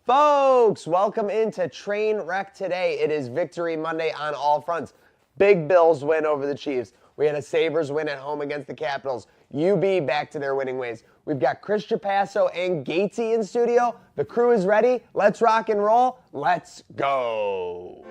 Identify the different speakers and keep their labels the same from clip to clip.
Speaker 1: Folks, welcome into Trainwreck today. It is Victory Monday on all fronts. Big Bills win over the Chiefs. We had a Sabres win at home against the Capitals. UB back to their winning ways. We've got Chris Trapasso and Gatesy in studio. The crew is ready. Let's rock and roll. Let's go.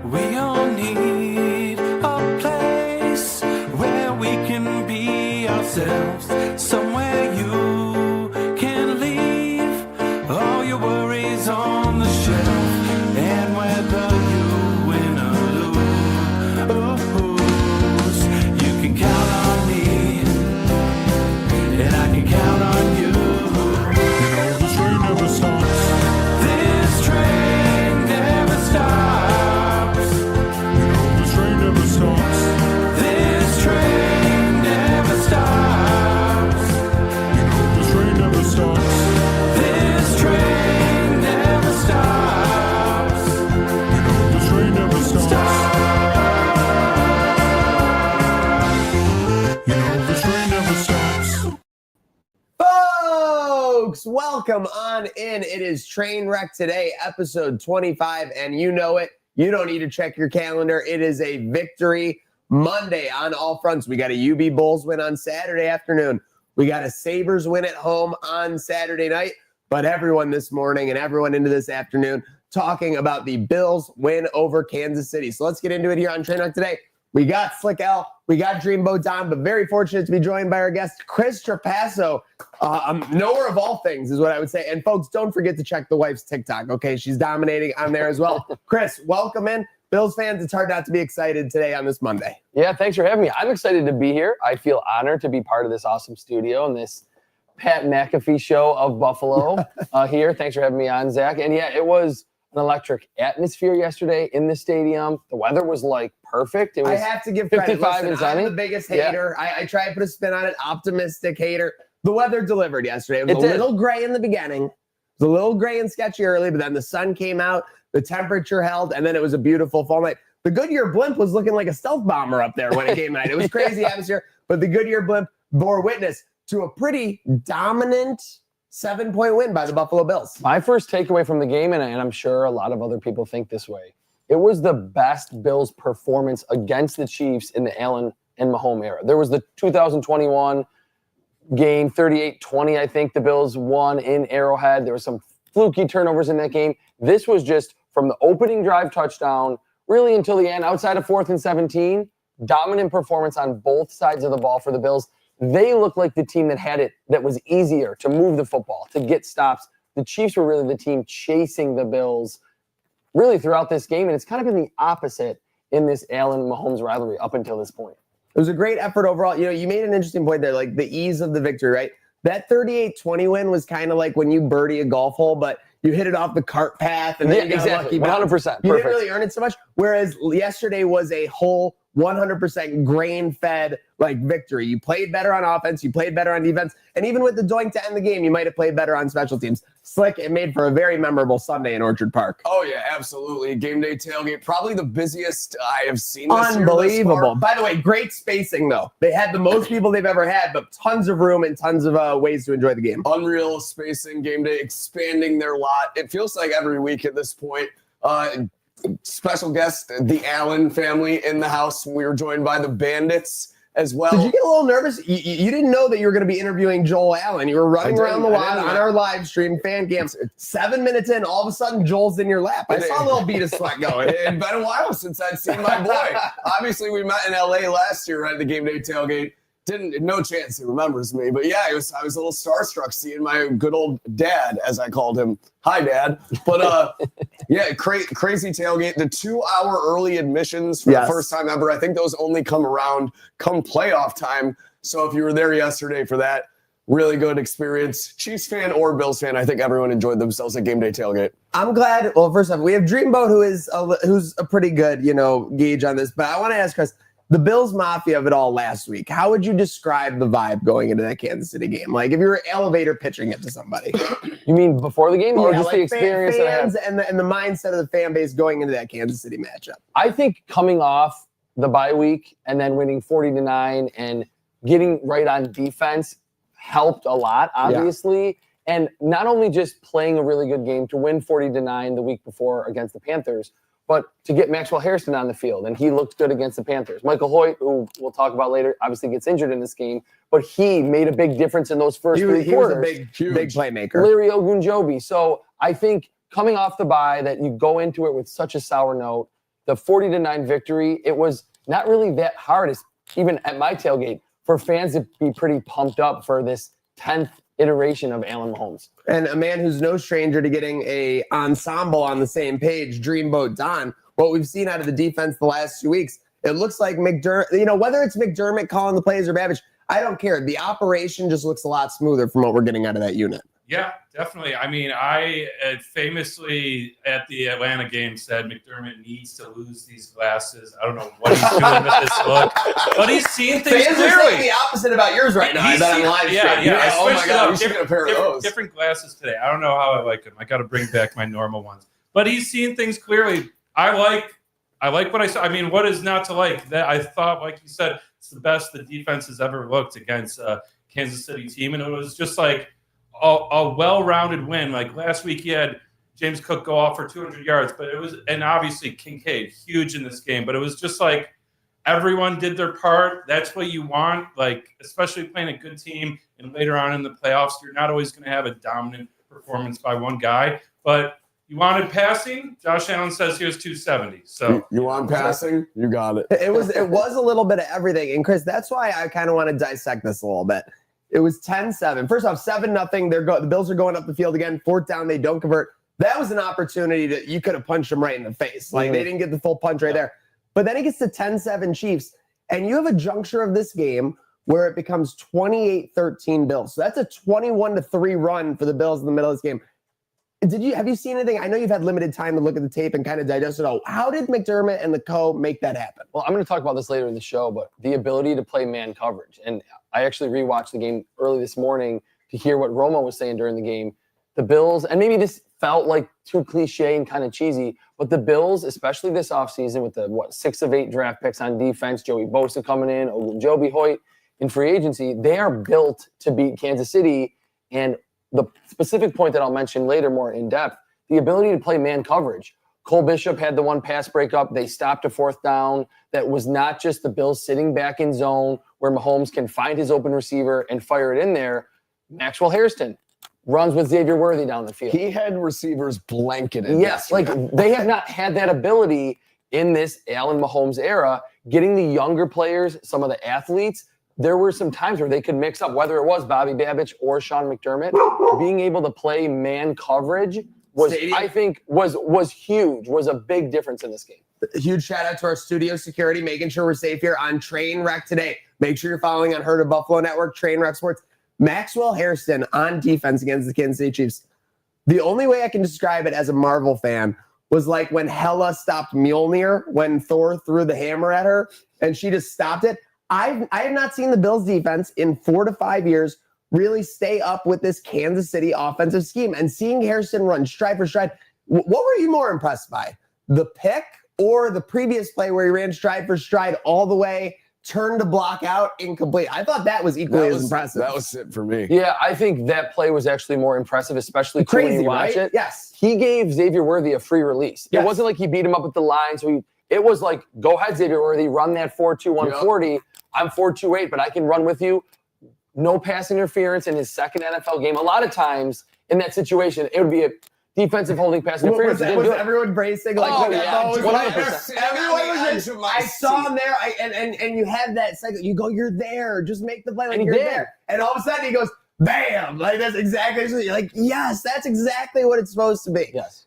Speaker 2: We all need a place where we can be ourselves. Somewhere you can leave all your worries on the shelf. And whether you win or lose, you can count on me, and I can count on you. You know this train never stops. This train never stops. You know this train never stops. This train never stops. You know this train never stops. This train never stops. You know this train never stops. You know this train never stops.
Speaker 1: Folks, welcome on in. It is Trainwreck today, episode 25, and you know it. You don't need to check your calendar. It is a Victory Monday on all fronts. We got a UB Bulls win on Saturday afternoon. We got a Sabres win at home on Saturday night. But everyone this morning and everyone into this afternoon talking about the Bills win over Kansas City. So let's get into it here on Trainwreck today. We got Slick L, we got Dreamboat Don, but very fortunate to be joined by our guest, Chris Trapasso. Knower of all things is what I would say. And folks, don't forget to check the wife's TikTok, okay? She's dominating on there as well. Chris, welcome in. Bills fans, it's hard not to be excited today on this Monday.
Speaker 3: Yeah, thanks for having me. I'm excited to be here. I feel honored to be part of this awesome studio and this Pat McAfee show of Buffalo here. Thanks for having me on, Zach. And yeah, it was an electric atmosphere yesterday in the stadium. The weather was like perfect. It was
Speaker 1: I have to give credit.
Speaker 3: 55 and
Speaker 1: Listen,
Speaker 3: sunny.
Speaker 1: I'm the biggest hater. Yeah. I try to put a spin on it. Optimistic hater. The weather delivered yesterday. It was a little gray in the beginning. It was a little gray and sketchy early, but then the sun came out, the temperature held, and then it was a beautiful fall night. The Goodyear blimp was looking like a stealth bomber up there when it came out. It was crazy atmosphere, but the Goodyear blimp bore witness to a pretty dominant 7-point win by the Buffalo Bills.
Speaker 3: My first takeaway from the game, and I'm sure a lot of other people think this way, it was the best Bills performance against the Chiefs in the Allen and Mahomes era. There was the 2021 game, 38-20, I think the Bills won in Arrowhead. There was some fluky turnovers in that game. This was just from the opening drive touchdown really until the end, outside of 4th and 17, dominant performance on both sides of the ball for the Bills. They looked like the team that had it, that was easier to move the football, to get stops. The Chiefs were really the team chasing the Bills really throughout this game, and it's kind of been the opposite in this Allen-Mahomes rivalry up until this point.
Speaker 1: It was a great effort overall. You know, you made an interesting point there, like the ease of the victory, right? That 38-20 win was kind of like when you birdie a golf hole, but you hit it off the cart path and then you got
Speaker 3: exactly.
Speaker 1: a lucky bounce.
Speaker 3: 100%.
Speaker 1: You didn't really earn it so much, whereas yesterday was a whole 100% grain-fed like victory. You played better on offense, you played better on defense, and even with the doink to end the game, you might have played better on special teams. Slick, it made for a very memorable Sunday in Orchard Park.
Speaker 4: Oh yeah, absolutely. Game day tailgate, probably the busiest I have seen this year.
Speaker 1: Unbelievable. By the way, great spacing though. They had the most people they've ever had, but tons of room and tons of ways to enjoy the game.
Speaker 4: Unreal spacing, game day expanding their lot. It feels like every week at this point. Special guest, the Allen family in the house. We were joined by the Bandits as well.
Speaker 1: Did you get a little nervous? You didn't know that you were going to be interviewing Joel Allen. You were running around the lot on our live stream, fan cams. 7 minutes in, all of a sudden, Joel's in your lap. I saw a little bead of sweat going.
Speaker 4: It had been a while since I'd seen my boy. Obviously, we met in LA last year at the game day tailgate. No chance he remembers me, but yeah, I was a little starstruck seeing my good old dad, as I called him. Hi, Dad. But yeah, crazy tailgate. The 2-hour early admissions for the first time ever. I think those only come around come playoff time. So if you were there yesterday for that, really good experience. Chiefs fan or Bills fan, I think everyone enjoyed themselves at game day tailgate.
Speaker 1: I'm glad. Well, first off, we have Dreamboat, who's a pretty good gauge on this. But I want to ask Chris. The Bills Mafia of it all last week, how would you describe the vibe going into that Kansas City game? Like if you were elevator pitching it to somebody.
Speaker 3: You mean before the game or just
Speaker 1: like
Speaker 3: the experience?
Speaker 1: Fans and the mindset of the fan base going into that Kansas City matchup.
Speaker 3: I think coming off the bye week and then winning 40-9 and getting right on defense helped a lot, obviously. Yeah. And not only just playing a really good game to win 40-9 the week before against the Panthers, but to get Maxwell Hairston on the field, and he looked good against the Panthers. Michael Hoyt, who we'll talk about later, obviously gets injured in this game, but he made a big difference in those first three quarters.
Speaker 1: He was a big playmaker.
Speaker 3: Larry Ogunjobi. So I think coming off the bye that you go into it with such a sour note, the 40-9 victory, it was not really that hard, even at my tailgate, for fans to be pretty pumped up for this 10th iteration of Allen Mahomes.
Speaker 1: And a man who's no stranger to getting a ensemble on the same page, Dreamboat Don. What we've seen out of the defense the last 2 weeks, it looks like McDermott, whether it's McDermott calling the plays or Babbage, I don't care. The operation just looks a lot smoother from what we're getting out of that unit.
Speaker 5: Yeah, definitely. I mean, I famously at the Atlanta game said McDermott needs to lose these glasses. I don't know what he's doing with this look, but he's seeing things
Speaker 1: Fans
Speaker 5: clearly.
Speaker 1: are saying the opposite about yours right now.
Speaker 5: He's
Speaker 1: on live stream.
Speaker 5: Yeah.
Speaker 4: Oh my God, we should get a pair of those.
Speaker 5: Different glasses today. I don't know how I like them. I got to bring back my normal ones. But he's seeing things clearly. I like what I saw. I mean, what is not to like? That I thought, like you said, it's the best the defense has ever looked against a Kansas City team, and it was just like a well-rounded win. Like last week, he had James Cook go off for 200 yards, but it was, and obviously Kincaid, huge in this game, but it was just like everyone did their part. That's what you want, like especially playing a good team, and later on in the playoffs, you're not always going to have a dominant performance by one guy, but you wanted passing. Josh Allen says he was 270. So
Speaker 4: you want passing? You got it.
Speaker 1: It was a little bit of everything. And Chris, that's why I kind of want to dissect this a little bit. It was 10-7. First off, 7-0. The Bills are going up the field again. 4th down, they don't convert. That was an opportunity that you could have punched them right in the face. Like they didn't get the full punch right there. But then it gets to 10-7 Chiefs, and you have a juncture of this game where it becomes 28-13 Bills. So that's a 21-3 run for the Bills in the middle of this game. Have you seen anything? I know you've had limited time to look at the tape and kind of digest it all. How did McDermott and the co make that happen?
Speaker 3: Well, I'm going to talk about this later in the show, but the ability to play man coverage. And I actually rewatched the game early this morning to hear what Romo was saying during the game. The Bills, and maybe this felt like too cliche and kind of cheesy, but the Bills, especially this offseason with the 6 of 8 draft picks on defense, Joey Bosa coming in, Ogunjobi Hoyt in free agency, they are built to beat Kansas City. And the specific point that I'll mention later more in depth, the ability to play man coverage. Cole Bishop had the one pass breakup. They stopped a 4th down. That was not just the Bills sitting back in zone where Mahomes can find his open receiver and fire it in there. Maxwell Hairston runs with Xavier Worthy down the field.
Speaker 4: He had receivers blanketed.
Speaker 3: Yes, like they have not had that ability in this Allen Mahomes era. Getting the younger players, some of the athletes, there were some times where they could mix up, whether it was Bobby Babbage or Sean McDermott. Being able to play man coverage was huge, was a big difference in this game.
Speaker 1: A huge shout out to our studio security, making sure we're safe here on Trainwreck today. Make sure you're following on Herd of Buffalo Network, Trainwreck Sports. Maxwell Hairston on defense against the Kansas City Chiefs. The only way I can describe it as a Marvel fan was like when Hela stopped Mjolnir, when Thor threw the hammer at her and she just stopped it. I have not seen the Bills defense in 4 to 5 years really stay up with this Kansas City offensive scheme. And seeing Hairston run stride for stride, what were you more impressed by? The pick or the previous play where he ran stride for stride all the way, turned to block out, incomplete? I thought that was equally as impressive.
Speaker 4: That was it for me.
Speaker 3: Yeah, I think that play was actually more impressive, especially
Speaker 1: crazy
Speaker 3: when you watch it.
Speaker 1: Yes.
Speaker 3: He gave Xavier Worthy a free release.
Speaker 1: Yes.
Speaker 3: It wasn't like he beat him up at the line. So it was like, go ahead, Xavier Worthy, run that 4.21 40. I'm 4'2", but I can run with you. No pass interference in his second NFL game. A lot of times in that situation, it would be a defensive holding pass interference.
Speaker 1: Was everyone bracing? Like,
Speaker 3: Oh,
Speaker 1: when
Speaker 3: yeah.
Speaker 1: that ball was
Speaker 3: 100%.
Speaker 1: everyone was just, I saw him there, and you have that cycle. You go, you're there. Just make the play like
Speaker 3: And he
Speaker 1: you're
Speaker 3: did.
Speaker 1: there. And all of a sudden he goes, bam! Like that's exactly. You're like, yes, that's exactly what it's supposed to be.
Speaker 3: Yes.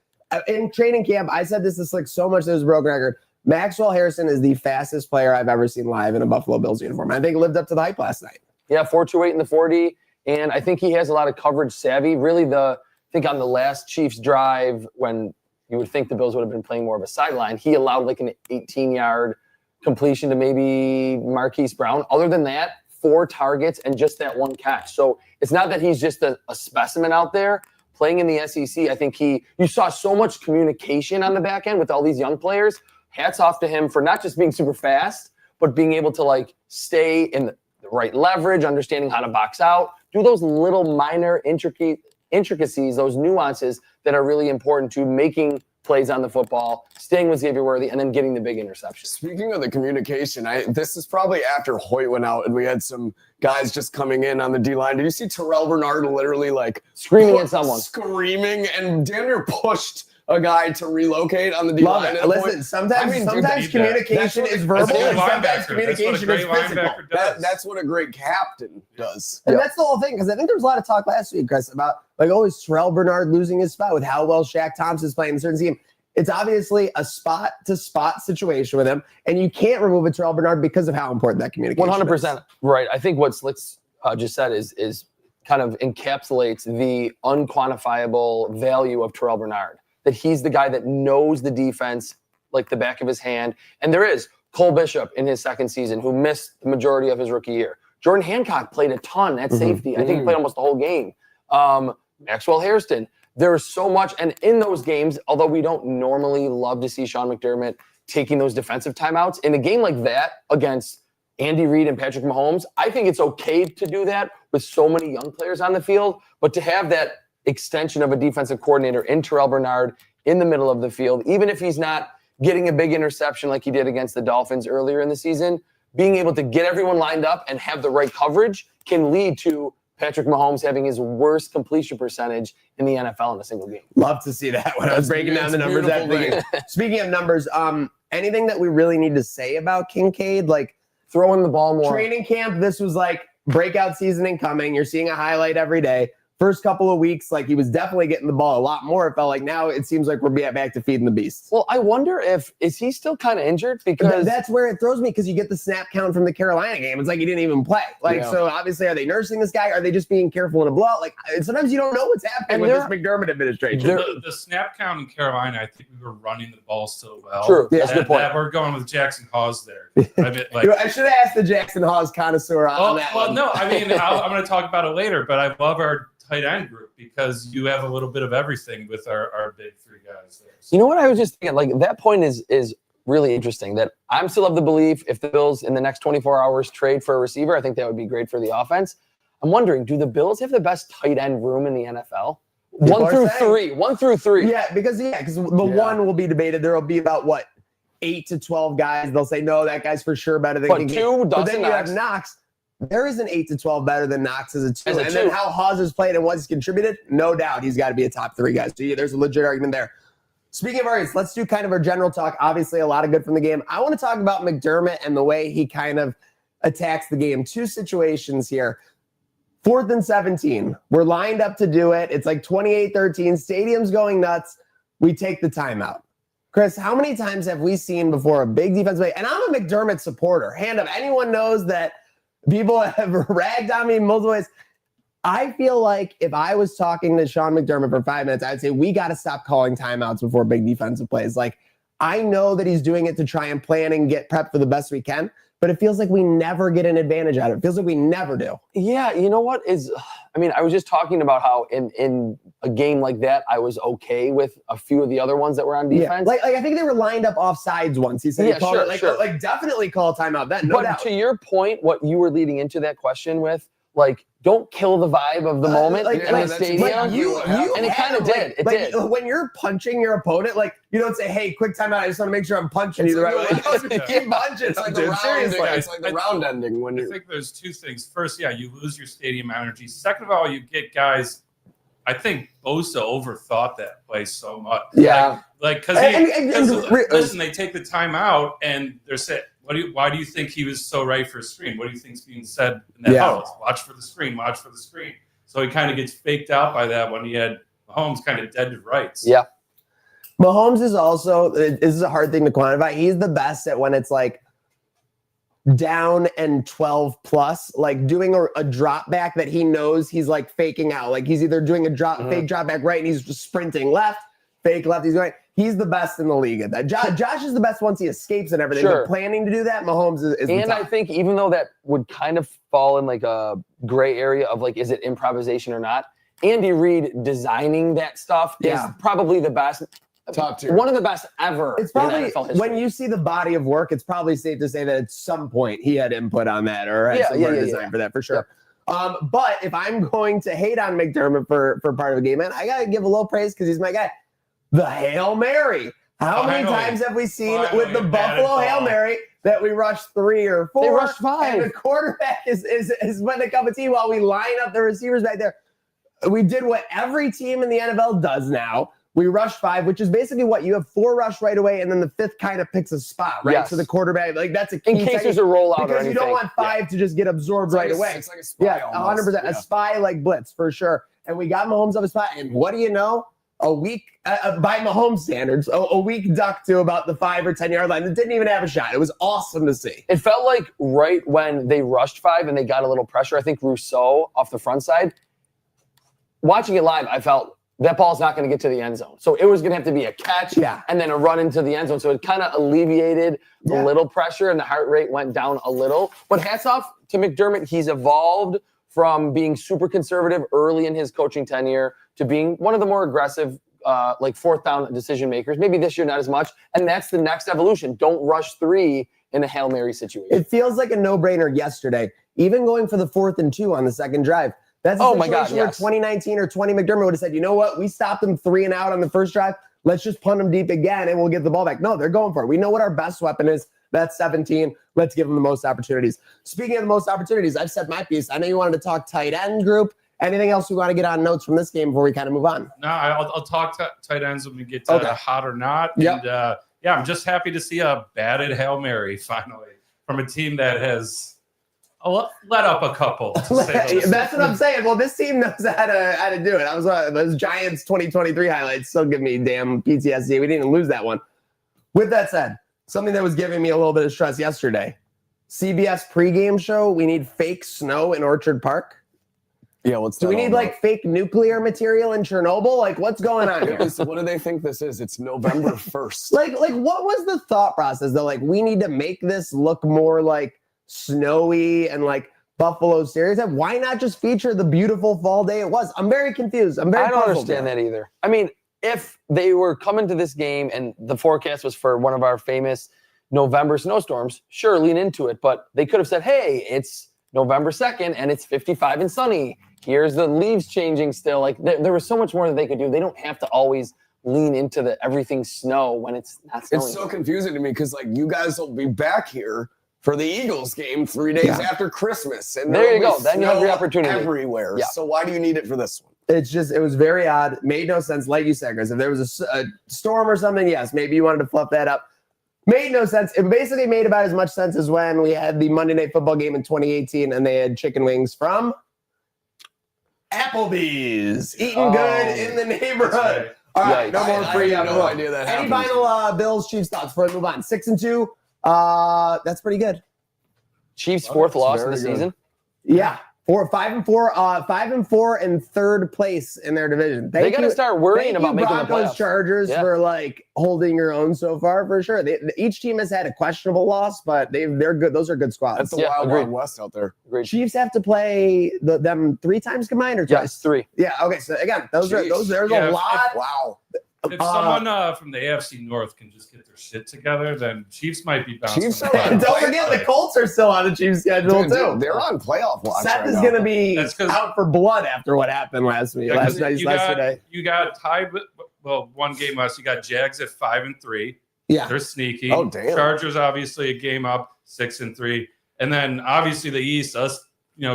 Speaker 1: In training camp, I said this is like so much. There's a broken record. Maxwell Harrison is the fastest player I've ever seen live in a Buffalo Bills uniform. I think lived up to the hype last night.
Speaker 3: Yeah, 4.28 in the 40, and I think he has a lot of coverage savvy. Really, I think on the last Chiefs drive, when you would think the Bills would have been playing more of a sideline, he allowed like an 18-yard completion to maybe Marquise Brown. Other than that, 4 targets and just that 1 catch. So it's not that he's just a specimen out there. Playing in the SEC, I think you saw so much communication on the back end with all these young players. Hats off to him for not just being super fast, but being able to like stay in the right leverage, understanding how to box out, do those little minor intricacies, those nuances that are really important to making plays on the football, staying with Xavier Worthy, and then getting the big interception.
Speaker 4: Speaking of the communication, this is probably after Hoyt went out and we had some guys just coming in on the D-line. Did you see Terrell Bernard literally like
Speaker 3: Screaming at someone.
Speaker 4: Screaming and damn near pushed a guy to relocate on the
Speaker 1: Love
Speaker 4: D-line.
Speaker 1: it. Listen, sometimes communication is verbal,
Speaker 5: That's
Speaker 1: and
Speaker 5: what a
Speaker 1: sometimes
Speaker 5: linebacker-
Speaker 1: communication
Speaker 5: that's what a
Speaker 1: is
Speaker 5: great
Speaker 1: physical.
Speaker 5: linebacker does.
Speaker 4: That's what a great captain does.
Speaker 1: And that's the whole thing, because I think there was a lot of talk last week, Chris, about like, oh, is Terrell Bernard losing his spot with how well Shaq Thompson's playing in a certain team? It's obviously a spot-to-spot situation with him, and you can't remove a Terrell Bernard because of how important that communication
Speaker 3: 100%
Speaker 1: is.
Speaker 3: right. I think what Slicks just said is kind of encapsulates the unquantifiable value of Terrell Bernard. That he's the guy that knows the defense like the back of his hand. And there is Cole Bishop in his second season who missed the majority of his rookie year. Jordan Hancock played a ton at safety. I think he played almost the whole game. Maxwell Hairston. There's so much. And in those games, although we don't normally love to see Sean McDermott taking those defensive timeouts, in a game like that against Andy Reid and Patrick Mahomes, I think it's okay to do that with so many young players on the field. But to have that extension of a defensive coordinator in Terrell Bernard in the middle of the field, even if he's not getting a big interception like he did against the Dolphins earlier in the season, being able to get everyone lined up and have the right coverage can lead to Patrick Mahomes having his worst completion percentage in the NFL in a single game.
Speaker 1: Love to see that when I was breaking down the numbers. Speaking of numbers, anything that we really need to say about Kincaid? Like
Speaker 3: Throwing the ball more.
Speaker 1: training camp, this was like breakout season incoming. You're seeing a highlight every day. First couple of weeks, like he was definitely getting the ball a lot more. It felt like now it seems like we're back to feeding the beast.
Speaker 3: Well, I wonder is he still kind of injured? Because
Speaker 1: That's where it throws me, because you get the snap count from the Carolina game. It's like he didn't even play. Like, so obviously, are they nursing this guy? Are they just being careful in a blowout? Like, sometimes you don't know what's happening with this McDermott administration.
Speaker 5: The snap count in Carolina, I think we were running the ball so well.
Speaker 3: True.
Speaker 1: Yeah,
Speaker 3: that's a good point.
Speaker 5: That we're going with Jackson Hawes there. I mean, like,
Speaker 1: I should have asked the Jackson Hawes connoisseur on that one.
Speaker 5: no, I mean, I'm going to talk about it later, but I love our tight end group because you have a little bit of everything with our big 3 guys there. So.
Speaker 3: You know what I was just thinking? Like that point is really interesting. That I'm still of the belief if the Bills in the next 24 hours trade for a receiver, I think that would be great for the offense. I'm wondering, do the Bills have the best tight end room in the NFL?
Speaker 1: People
Speaker 3: 1 through 3. 1 through 3.
Speaker 1: Yeah, because the one will be debated. There will be about 8 to 12 guys. They'll say, no, that guy's for sure better than
Speaker 3: But
Speaker 1: Kincaid.
Speaker 3: 2,
Speaker 1: But then
Speaker 3: Dawson
Speaker 1: you have
Speaker 3: Knox.
Speaker 1: Knox. There is an 8 to 12 better than Knox as a 2.
Speaker 3: As a
Speaker 1: And
Speaker 3: 2.
Speaker 1: then how Hawes has played and what he's contributed, no doubt he's got to be a top 3 guy. So yeah, there's a legit argument there. Speaking of arguments, let's do kind of our general talk. Obviously, a lot of good from the game. I want to talk about McDermott and the way he kind of attacks the game. 2 situations here. 4th and 17. We're lined up to do it. It's like 28-13. Stadium's going nuts. We take the timeout. Chris, how many times have we seen before a big defensive play? And I'm a McDermott supporter. Hand up. Anyone knows that people have ragged on me in multiple ways. I feel like if I was talking to Sean McDermott for 5 minutes, I'd say we got to stop calling timeouts before big defensive plays. Like, I know that he's doing it to try and plan and get prepped for the best we can, but it feels like we never get an advantage out of it. It feels like we never do.
Speaker 3: Yeah, you know what is? I mean, I was just talking about how in a game like that, I was okay with a few of the other ones that were on defense.
Speaker 1: Yeah. Like I think they were lined up off sides once. He said,
Speaker 3: Yeah,
Speaker 1: he called
Speaker 3: sure,
Speaker 1: it,
Speaker 3: sure.
Speaker 1: like definitely call a timeout then, no
Speaker 3: but
Speaker 1: doubt.
Speaker 3: to your point, what you were leading into that question with, like, don't kill the vibe of the moment in the stadium.
Speaker 1: And
Speaker 3: it kind of did. It did.
Speaker 1: When you're punching your opponent, like, you don't say, hey, quick timeout. I just want to make sure I'm punching you the right way. Keep punching.
Speaker 4: It's like the round ending when
Speaker 5: I think there's two things. First, you lose your stadium energy. Second of all, you get guys. I think Bosa overthought that play so much.
Speaker 1: Yeah.
Speaker 5: Because listen, they take the timeout and they're saying, why do you think he was so right for a screen? What do you think's being said in that huddle? Watch for the screen. Watch for the screen. So he kind of gets faked out by that when he had Mahomes kind of dead to rights.
Speaker 3: Yeah.
Speaker 1: Mahomes is also, this is a hard thing to quantify. He's the best at when it's like down and 12 plus, like doing a drop back that he knows he's like faking out. Like he's either doing a fake drop back right and he's just sprinting left, fake left. He's going. He's the best in the league at that. Josh is the best once he escapes and everything. But planning to do that, Mahomes is
Speaker 3: and
Speaker 1: the top.
Speaker 3: I think even though that would kind of fall in like a gray area of like, is it improvisation or not? Andy Reid designing that stuff is probably the best.
Speaker 4: Top tier.
Speaker 3: One of the best ever.
Speaker 1: It's probably, when you see the body of work, it's probably safe to say that at some point he had input on that or had some design for that for sure. Yeah. But if I'm going to hate on McDermott for part of the game, man, I got to give a little praise because he's my guy. The Hail Mary. How many times have we seen with the Buffalo Hail Mary that we rushed 3 or 4?
Speaker 3: They rushed 5.
Speaker 1: And the quarterback is when a cup of tea while we line up the receivers back there. We did what every team in the NFL does now. We rushed 5, which is basically what you have 4 rush right away, and then the 5th kind of picks a spot, right?
Speaker 3: Yes.
Speaker 1: So the quarterback, like that's a key.
Speaker 3: In case there's a rollout or anything.
Speaker 1: Because you don't want 5 to just get absorbed right away.
Speaker 4: It's like a spy.
Speaker 1: 100%. A spy like blitz for sure. And we got Mahomes up a spot, and what do you know? A weak, by Mahomes standards, a weak duck to about the 5 or 10 yard line that didn't even have a shot. It was awesome to see.
Speaker 3: It felt like right when they rushed 5 and they got a little pressure, I think Rousseau off the front side. Watching it live, I felt that ball's not going to get to the end zone. So it was going to have to be a catch and then a run into the end zone. So it kind of alleviated a little pressure and the heart rate went down a little. But hats off to McDermott. He's evolved from being super conservative early in his coaching tenure to being one of the more aggressive, like 4th down decision makers. Maybe this year, not as much. And that's the next evolution. Don't rush 3 in a Hail Mary situation.
Speaker 1: It feels like a no-brainer yesterday. Even going for the 4th and 2 on the second drive. That's a situation where 2019 or 20 McDermott would have said, you know what? We stopped them 3 and out on the first drive. Let's just punt them deep again and we'll get the ball back. No, they're going for it. We know what our best weapon is. That's 17. Let's give them the most opportunities. Speaking of the most opportunities, I've said my piece. I know you wanted to talk tight end group. Anything else we want to get on notes from this game before we kind of move on?
Speaker 5: No, I'll talk tight ends when we get to hot or not.
Speaker 1: Yep.
Speaker 5: And I'm just happy to see a batted Hail Mary finally from a team that has let up a couple.
Speaker 1: That's what I'm saying. Well, this team knows how to do it. I was those Giants 2023 highlights still give me damn PTSD. We didn't even lose that one. With that said, something that was giving me a little bit of stress yesterday. CBS pregame show. We need fake snow in Orchard Park.
Speaker 4: Yeah, what's
Speaker 1: do we need like fake nuclear material in Chernobyl? Like, what's going on here?
Speaker 4: What do they think this is? It's November 1st.
Speaker 1: like what was the thought process though? Like, we need to make this look more like snowy and like Buffalo stereotype. Why not just feature the beautiful fall day it was? I'm very confused. I don't
Speaker 3: understand that either. I mean, if they were coming to this game and the forecast was for one of our famous November snowstorms, sure, lean into it. But they could have said, hey, it's November 2nd and it's 55 and sunny. Here's the leaves changing still. Like there was so much more that they could do. They don't have to always lean into the everything snow when it's not snowing.
Speaker 4: It's so confusing to me because like you guys will be back here for the Eagles game 3 days after Christmas. And
Speaker 3: there you go. Then you have the opportunity
Speaker 4: everywhere. Yeah. So why do you need it for this one?
Speaker 1: It was very odd. Made no sense. Like you said, Chris, if there was a storm or something, yes, maybe you wanted to fluff that up. Made no sense. It basically made about as much sense as when we had the Monday Night Football game in 2018 and they had chicken wings from Applebee's. Eating good in the neighborhood. All right, no more free.
Speaker 4: I had no idea that happened.
Speaker 1: Any final Bills Chiefs thoughts before we move on? 6-2. That's pretty good.
Speaker 3: Chiefs' 4th loss of the season.
Speaker 1: Yeah. 5-4 in 3rd place in their division.
Speaker 3: They got to start worrying about making the playoffs.
Speaker 1: Chargers for like holding your own so far for sure. Each team has had a questionable loss, but they're good. Those are good squads.
Speaker 4: That's the Wild West out there.
Speaker 3: Agreed.
Speaker 1: Chiefs have to play them 3 times combined or twice?
Speaker 3: Yes, 3.
Speaker 1: Yeah. Okay. So again, there's a lot.
Speaker 4: Wow.
Speaker 5: If someone from the AFC North can just get their shit together, then Chiefs might be bouncing.
Speaker 4: Chiefs
Speaker 5: back.
Speaker 1: And don't forget, the Colts are still on the Chiefs schedule, too.
Speaker 4: They're on playoff watch.
Speaker 1: Seth
Speaker 4: right
Speaker 1: is
Speaker 4: now.
Speaker 1: going to be
Speaker 5: That's 'cause-
Speaker 1: out for blood after what happened last
Speaker 5: Yeah, 'cause
Speaker 1: yesterday.
Speaker 5: You got tied with one game less. You got Jags at 5-3.
Speaker 1: Yeah.
Speaker 5: They're sneaky.
Speaker 4: Oh, damn.
Speaker 5: Chargers obviously a game up, 6-3, and then obviously the East, us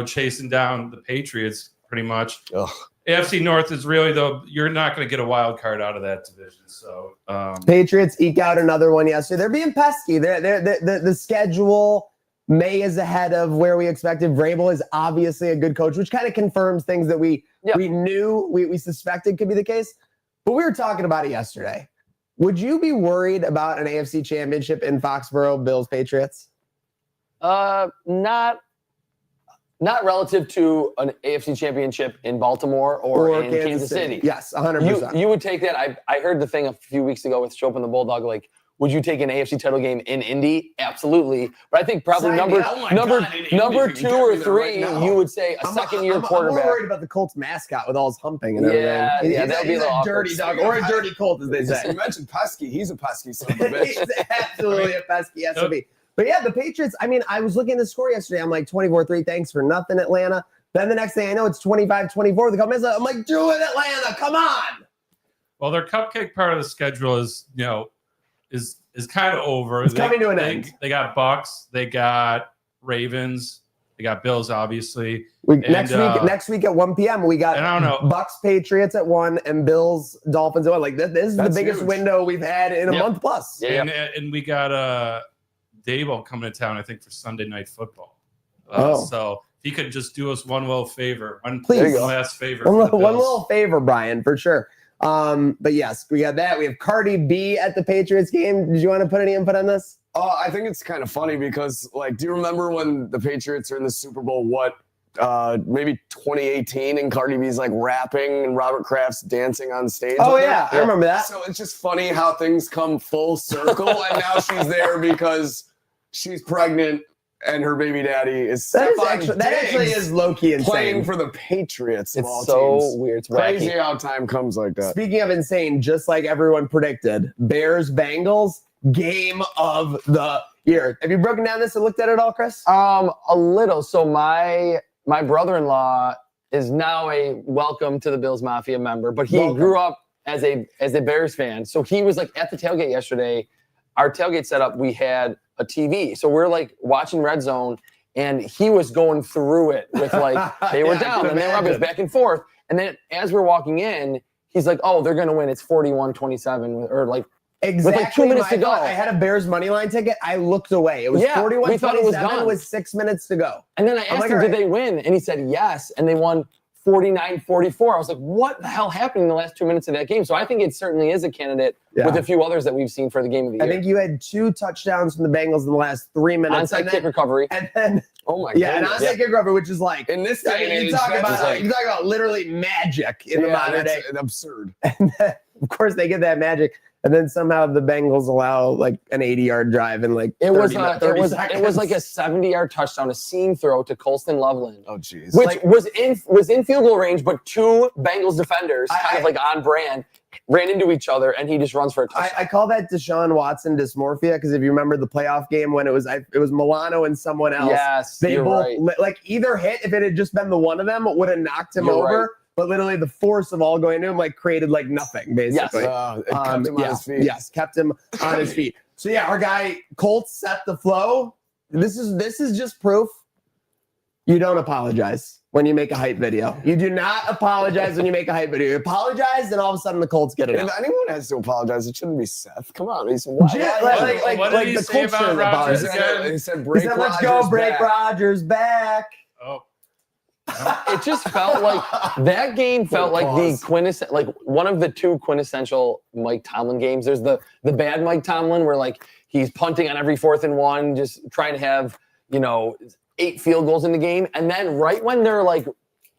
Speaker 5: chasing down the Patriots pretty much.
Speaker 4: Ugh.
Speaker 5: AFC North is really though you're not going to get a wild card out of that division. So
Speaker 1: Patriots eke out another one yesterday. They're being pesky. The schedule, May is ahead of where we expected. Vrabel is obviously a good coach, which kind of confirms things that we knew, we suspected could be the case. But we were talking about it yesterday. Would you be worried about an AFC championship in Foxborough, Bills, Patriots?
Speaker 3: Not relative to an AFC championship in Baltimore or in Kansas City.
Speaker 1: Yes, 100%.
Speaker 3: You would take that. I heard the thing a few weeks ago with Shope and the Bulldog, like, would you take an AFC title game in Indy? Absolutely. But I think probably number two or three, you would say a second-year quarterback.
Speaker 1: I'm more worried about the Colts mascot with all his humping and everything.
Speaker 3: Yeah, that would be a
Speaker 1: dirty dog or a dirty Colt, as they say.
Speaker 4: You mentioned pesky. He's a pesky son of a bitch.
Speaker 1: He's absolutely a pesky SOB. But yeah, the Patriots, I was looking at the score yesterday. I'm like 24-3, thanks for nothing, Atlanta. Then the next thing I know, it's 25-24. The comments, I'm like, do it, Atlanta, come on.
Speaker 5: Well, their cupcake part of the schedule is kind of over.
Speaker 1: It's coming to an end.
Speaker 5: They got Bucks, they got Ravens, they got Bills, obviously.
Speaker 1: Next week at 1 p.m. we got
Speaker 5: and I don't know.
Speaker 1: Bucks Patriots at 1 and Bills Dolphins at 1. Like this is the biggest
Speaker 4: huge.
Speaker 1: window we've had in a month plus.
Speaker 3: Yeah.
Speaker 5: And we got Dable coming to town, I think, for Sunday Night Football. So if he could just do us one little favor, one last favor.
Speaker 1: One little favor, Brian, for sure. But yes, we got that. We have Cardi B at the Patriots game. Did you want to put any input on this?
Speaker 4: I think it's kind of funny because, like, do you remember when the Patriots are in the Super Bowl, maybe 2018, and Cardi B's, like, rapping and Robert Kraft's dancing on stage?
Speaker 1: Oh, yeah, I remember that.
Speaker 4: So it's just funny how things come full circle, and now she's there because she's pregnant and her baby daddy is
Speaker 1: that actually is low-key insane.
Speaker 4: Playing for the Patriots.
Speaker 3: It's so weird. It's
Speaker 4: crazy
Speaker 3: wacky.
Speaker 4: how time comes like that.
Speaker 1: Speaking of insane, just like everyone predicted, Bears-Bengals, game of the year. Have you broken down this and looked at it all, Chris?
Speaker 3: A little. So my brother-in-law is now a welcome to the Bills Mafia member, but he grew up as a Bears fan. So he was like at the tailgate yesterday. Our tailgate setup, we had a TV. So we're like watching Red Zone, and he was going through it with like, they were down and they were up, it was back and forth. And then as we're walking in, he's like, oh, they're going to win. It's 41-27 or like,
Speaker 1: exactly.
Speaker 3: with like 2 minutes to go.
Speaker 1: I had a Bears money line ticket. I looked away. It was 41-27
Speaker 3: we thought it was done.
Speaker 1: with 6 minutes to go.
Speaker 3: And then I asked him, did they win? And he said, yes. And they won 49-44. I was like, what the hell happened in the last 2 minutes of that game? So I think it certainly is a candidate with a few others that we've seen for the game of the year.
Speaker 1: I think you had 2 touchdowns from the Bengals in the last 3 minutes.
Speaker 3: Onside kick recovery.
Speaker 1: And then,
Speaker 4: oh my
Speaker 1: yeah, an onside kick recovery, which is like,
Speaker 4: in this day and age,
Speaker 1: you talk about literally magic in the modern day.
Speaker 4: Absurd.
Speaker 1: And then, of course, they get that magic. And then somehow the Bengals allow like an 80-yard drive in like 30 seconds.
Speaker 3: It was like a 70-yard touchdown, a seam throw to Colston Loveland.
Speaker 4: Oh, jeez.
Speaker 3: Which was in field goal range, but 2 Bengals defenders, kind of like on brand, ran into each other, and he just runs for a touchdown.
Speaker 1: I call that Deshaun Watson dysmorphia because if you remember the playoff game when it was Milano and someone else,
Speaker 3: yes,
Speaker 1: they both like either hit. If it had just been the one of them, would have knocked him over. Right. But literally the force of all going to him like created like nothing, basically.
Speaker 4: Yes. It kept him on his feet.
Speaker 1: Yes, kept him on his feet. So yeah, our guy Colts set the flow. This is just proof you don't apologize when you make a hype video. You do not apologize when you make a hype video. You apologize, and all of a sudden the Colts get it.
Speaker 4: If anyone has to apologize, it shouldn't be Seth. Come on, he's
Speaker 5: what did he say about Rodgers again?
Speaker 4: He said, "Let's
Speaker 1: go, break Rodgers back."
Speaker 5: Oh.
Speaker 3: It just felt like that game felt like one of the 2 quintessential Mike Tomlin games. There's the bad Mike Tomlin where like he's punting on every 4th and 1, just trying to have 8 field goals in the game, and then right when they're like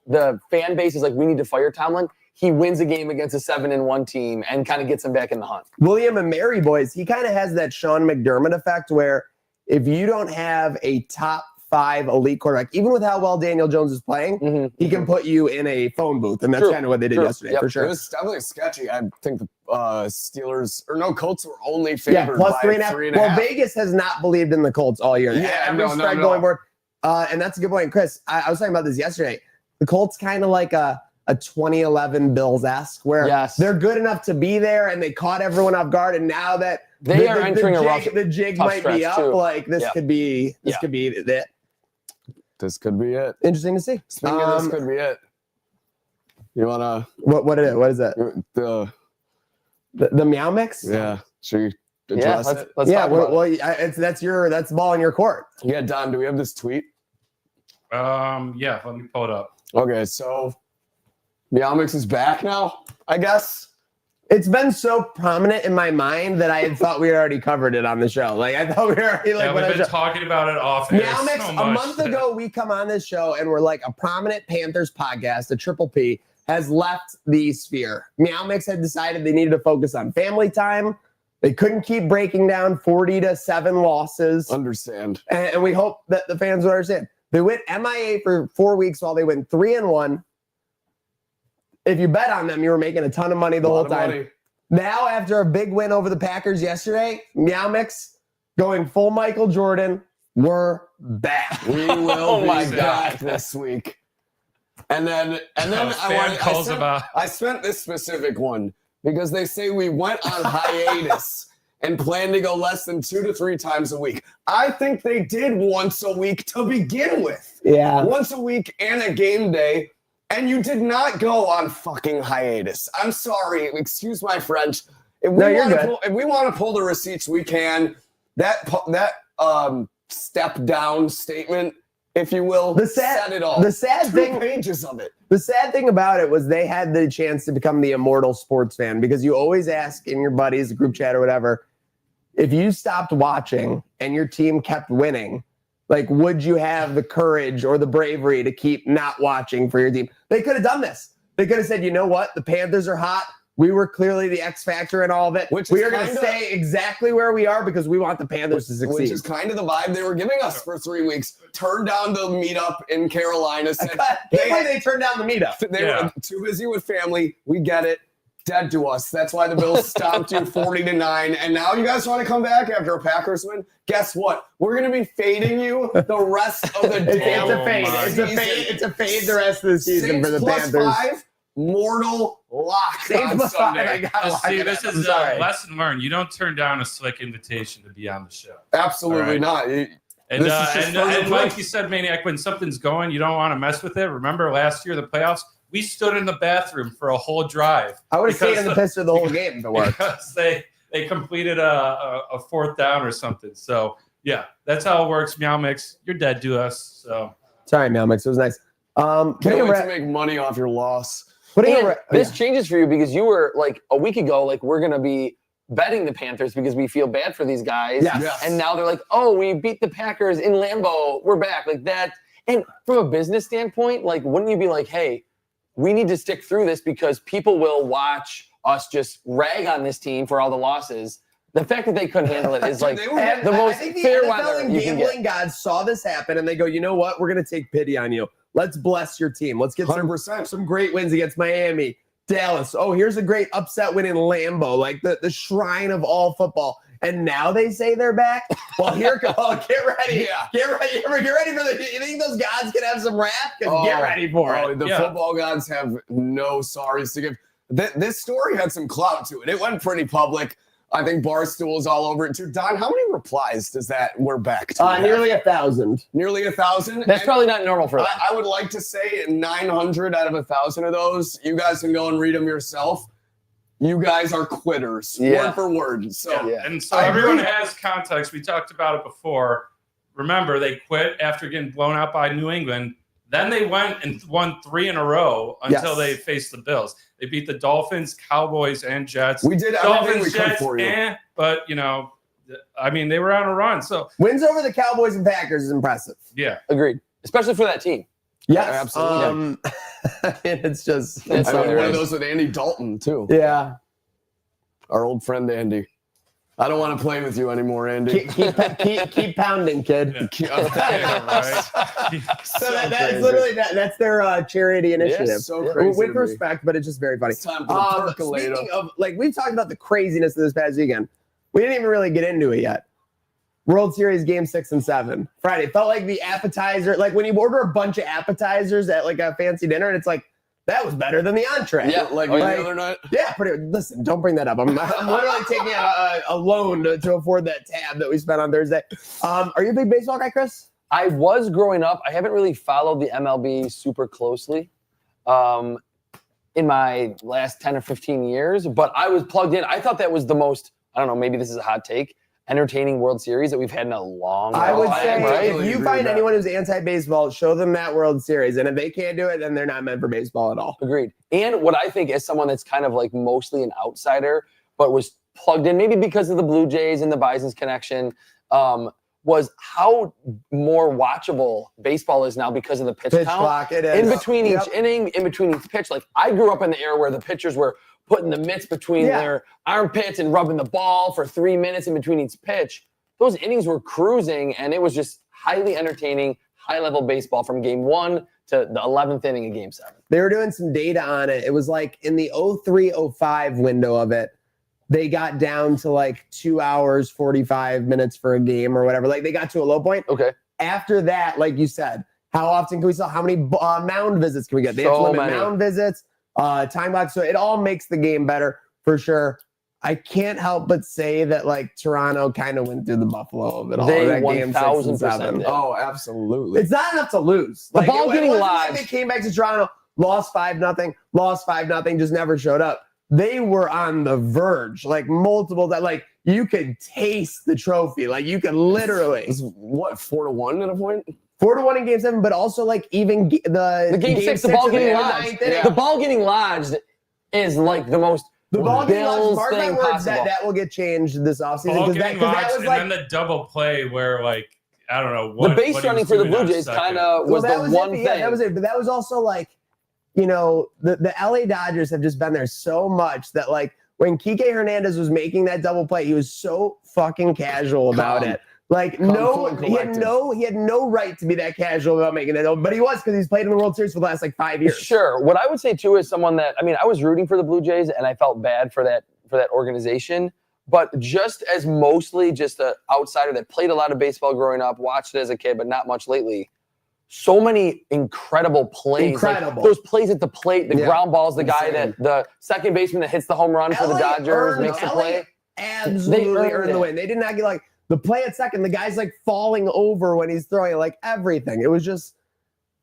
Speaker 3: the fan base is like, we need to fire Tomlin, he wins a game against a 7-1 team and kind of gets him back in the hunt.
Speaker 1: William and Mary boys, he kind of has that Sean McDermott effect where if you don't have a top 5 elite quarterback. Even with how well Daniel Jones is playing, he can put you in a phone booth, and that's
Speaker 3: True.
Speaker 1: kind of what they did
Speaker 3: True.
Speaker 1: yesterday
Speaker 3: Yep.
Speaker 1: for
Speaker 4: It
Speaker 1: sure.
Speaker 4: was definitely sketchy. I think the Colts were only favored
Speaker 1: Plus
Speaker 4: by
Speaker 1: 3.5.
Speaker 4: 3.5.
Speaker 1: Well, Vegas has not believed in the Colts all year.
Speaker 4: Yeah,
Speaker 1: Every
Speaker 4: no.
Speaker 1: spread going forward. And that's a good point, Chris. I was talking about this yesterday. The Colts kind of like a 2011 Bills-esque, where they're good enough to be there, and they caught everyone off guard. And now that
Speaker 3: they are entering
Speaker 1: the jig might be up,
Speaker 3: too.
Speaker 1: like this could be could be it.
Speaker 4: This could be it.
Speaker 1: Interesting to see.
Speaker 4: Speaking of this could be it. You wanna
Speaker 1: what is that? The Meow Mix?
Speaker 4: Yeah. Should we address it?
Speaker 3: Let's talk about it.
Speaker 1: That's ball in your court.
Speaker 4: Yeah, Don, do we have this tweet?
Speaker 5: Yeah, let me pull it up.
Speaker 4: Okay, so Meowmix is back now, I guess.
Speaker 1: It's been so prominent in my mind that I had thought we had already covered it on the show. Like I thought we were already like.
Speaker 5: Yeah, we've been talking about it off air
Speaker 1: Meowmix,
Speaker 5: so
Speaker 1: a
Speaker 5: much.
Speaker 1: month ago, we come on this show and we're like, a prominent Panthers podcast, a Triple P, has left the sphere. Meowmix had decided they needed to focus on family time. They couldn't keep breaking down 40-7 losses.
Speaker 4: Understand.
Speaker 1: And we hope that the fans will understand. They went MIA for 4 weeks while they went 3-1. If you bet on them, you were making a ton of money the whole time.
Speaker 4: Money.
Speaker 1: Now, after a big win over the Packers yesterday, Meowmix going full Michael Jordan. We're back.
Speaker 4: We will
Speaker 3: my
Speaker 4: be
Speaker 3: God.
Speaker 4: back this week. And then I spent this specific one because they say we went on hiatus and plan to go less than 2 to 3 times a week. I think they did once a week to begin with.
Speaker 1: Yeah.
Speaker 4: Once a week and a game day. And you did not go on fucking hiatus. I'm sorry. Excuse my French. If we want to pull the receipts, we can. That step down statement, if you will, said it all.
Speaker 1: The sad
Speaker 4: 2 pages of it.
Speaker 1: The sad thing about it was they had the chance to become the immortal sports fan, because you always ask in your buddies, group chat or whatever, if you stopped watching and your team kept winning, like, would you have the courage or the bravery to keep not watching for your team? They could have done this. They could have said, you know what? The Panthers are hot. We were clearly the X factor in all of it. We are going to stay exactly where we are because we want the Panthers to succeed.
Speaker 4: Which is kind of the vibe they were giving us for 3 weeks. Turned down the meetup in Carolina. Said
Speaker 1: they turned down the meetup.
Speaker 4: They were too busy with family. We get it. Dead to us. That's why the Bills stomped you 40-9. And now you guys want to come back after a Packers win? Guess what? We're going to be fading you the rest of the day.
Speaker 1: It's a fade the rest of the season for the Panthers.
Speaker 4: 5, mortal lock on Sunday.
Speaker 5: See, this is a lesson learned. You don't turn down a slick invitation to be on the show.
Speaker 4: Absolutely not.
Speaker 5: And like you said, Maniac, when something's going, you don't want to mess with it. Remember last year, the playoffs, we stood in the bathroom for a whole drive.
Speaker 1: I would have stayed in the pistol the whole game if it worked.
Speaker 5: Because they completed a 4th down or something. So, yeah, that's how it works. Meow Mix, you're dead to us. So
Speaker 1: sorry, Meow Mix. It was nice.
Speaker 4: Can't wait to make money off your loss.
Speaker 3: This changes for you because you were like a week ago, like, we're going to be betting the Panthers because we feel bad for these guys.
Speaker 1: Yes.
Speaker 3: And now they're like, oh, we beat the Packers in Lambeau. We're back like that. And from a business standpoint, like, wouldn't you be like, hey, we need to stick through this because people will watch us just rag on this team for all the losses. The fact that they couldn't handle it is like the most fair weather
Speaker 1: and
Speaker 3: you can
Speaker 1: gambling
Speaker 3: get.
Speaker 1: gods saw this happen and they go, you know what? We're going to take pity on you. Let's bless your team. Let's get
Speaker 4: 100%.
Speaker 1: some great wins against Miami, Dallas. Oh, here's a great upset win in Lambeau, like the shrine of all football. And now they say they're back. Well, get ready.
Speaker 4: Yeah.
Speaker 1: Get ready for you think those gods can have some wrath? Get ready for it.
Speaker 4: The football gods have no sorries to give. This story had some clout to it. It went pretty public. I think Barstool's all over it too. Don, how many replies does that we're back to?
Speaker 1: Nearly 1,000.
Speaker 4: Nearly 1,000?
Speaker 3: That's probably not normal for them.
Speaker 4: I would like to say 900 out of 1,000 of those, you guys can go and read them yourself. You guys are quitters, word for word. So,
Speaker 5: And so everyone has context. We talked about it before. Remember, they quit after getting blown out by New England. Then they went and won 3 in a row until they faced the Bills. They beat the Dolphins, Cowboys, and Jets.
Speaker 4: We did everything we could for you.
Speaker 5: But, you know, I mean, they were on a run. So
Speaker 1: wins over the Cowboys and Packers is impressive.
Speaker 5: Yeah.
Speaker 3: Agreed. Especially for that team.
Speaker 1: Yes,
Speaker 4: absolutely.
Speaker 1: It's just
Speaker 3: It's
Speaker 4: one of those with Andy Dalton too.
Speaker 1: Yeah,
Speaker 4: our old friend Andy. I don't want to play with you anymore, Andy.
Speaker 1: Keep pounding, kid.
Speaker 5: Yeah, right.
Speaker 1: So that's literally that's their charity initiative.
Speaker 4: Yes, so crazy
Speaker 1: With
Speaker 4: to me.
Speaker 1: respect, but it's just very funny.
Speaker 4: It's time for the percolator.
Speaker 1: Speaking of, like, we've talked about the craziness of this past weekend. We didn't even really get into it yet. World Series game 6 and 7 Friday. Felt like the appetizer, like when you order a bunch of appetizers at like a fancy dinner, and it's like, that was better than the entree.
Speaker 4: Yeah, like the other night.
Speaker 1: Yeah, listen, don't bring that up. I'm literally taking out a loan to afford that tab that we spent on Thursday. Are you a big baseball guy, Chris?
Speaker 3: I was growing up. I haven't really followed the MLB super closely in my last 10 or 15 years, but I was plugged in. I thought that was the most, I don't know, maybe this is a hot take, entertaining World Series that we've had in a long time.
Speaker 1: I would say
Speaker 3: right?
Speaker 1: if you find anyone who's anti-baseball, show them that World Series. And if they can't do it, then they're not meant for baseball at all.
Speaker 3: Agreed. And what I think as someone that's kind of like mostly an outsider, but was plugged in maybe because of the Blue Jays and the Bison's connection, was how more watchable baseball is now because of the pitch count.
Speaker 1: Clock, it is.
Speaker 3: In between each inning, in between each pitch. Like I grew up in the era where the pitchers were putting the mitts between their armpits and rubbing the ball for 3 minutes in between each pitch. Those innings were cruising, and it was just highly entertaining, high-level baseball from game 1 to the 11th inning of game 7.
Speaker 1: They were doing some data on it. It was like in the 03-05 window of it, they got down to like 2 hours, 45 minutes for a game or whatever. Like they got to a low point.
Speaker 3: Okay.
Speaker 1: After that, like you said, how often can we sell? How many mound visits can we get? They have to
Speaker 3: So
Speaker 1: limit
Speaker 3: many.
Speaker 1: mound visits, time clock. So it all makes the game better for sure. I can't help but say that like Toronto kind of went through the Buffalo of it all.
Speaker 3: They
Speaker 1: that game 6 and
Speaker 3: 1000%
Speaker 1: 7.
Speaker 3: did.
Speaker 4: Oh, absolutely.
Speaker 1: It's not enough to lose.
Speaker 3: The
Speaker 1: Like,
Speaker 3: ball getting
Speaker 1: wasn't
Speaker 3: live.
Speaker 1: Like they came back to Toronto, lost 5-0, lost 5-0, just never showed up. They were on the verge, like multiple that like you could taste the trophy. Like you could literally
Speaker 4: It's what, 4-1 at a point?
Speaker 1: 4-1 in game 7, but also like even the
Speaker 3: game 6, the ball
Speaker 1: of
Speaker 3: getting
Speaker 1: the
Speaker 3: lodged.
Speaker 1: ninth inning.
Speaker 3: The ball getting lodged is like the most
Speaker 1: The ball getting lodged,
Speaker 3: Bills
Speaker 1: mark my
Speaker 3: thing
Speaker 1: words,
Speaker 3: possible.
Speaker 1: that will get changed this offseason.
Speaker 5: Ball
Speaker 1: Because
Speaker 5: getting
Speaker 1: that
Speaker 5: lodged,
Speaker 1: was like
Speaker 5: and then the double play where, like, I don't know
Speaker 3: The
Speaker 5: what.
Speaker 3: base
Speaker 5: what he
Speaker 3: running
Speaker 5: was
Speaker 3: for the
Speaker 5: doing
Speaker 3: Blue
Speaker 5: on
Speaker 3: Jays
Speaker 5: second.
Speaker 3: kind of was
Speaker 1: that
Speaker 3: the one
Speaker 1: it.
Speaker 3: thing.
Speaker 1: Yeah, that was it. But that was also like, you know, the LA Dodgers have just been there so much that like when Kike Hernandez was making that double play, he was so fucking casual about
Speaker 4: Calm.
Speaker 1: it. Like
Speaker 4: cool, and
Speaker 1: he had no right to be that casual about making that, but he was because he's played in the World Series for the last like 5 years.
Speaker 3: Sure. What I would say too is someone that, I mean, I was rooting for the Blue Jays and I felt bad for that organization, but just as mostly just an outsider that played a lot of baseball growing up, watched it as a kid, but not much lately. So many incredible plays.
Speaker 1: Incredible.
Speaker 3: Like those plays at the plate, the
Speaker 1: Yeah.
Speaker 3: ground balls, the guy
Speaker 4: Insane.
Speaker 3: the second baseman that hits the home run for the
Speaker 1: LA
Speaker 3: Dodgers
Speaker 1: earned-
Speaker 3: makes the
Speaker 1: LA
Speaker 3: play.
Speaker 1: Absolutely earned the
Speaker 3: it.
Speaker 1: win. They did not get like the play at second. The guy's like falling over when he's throwing, like everything. It was just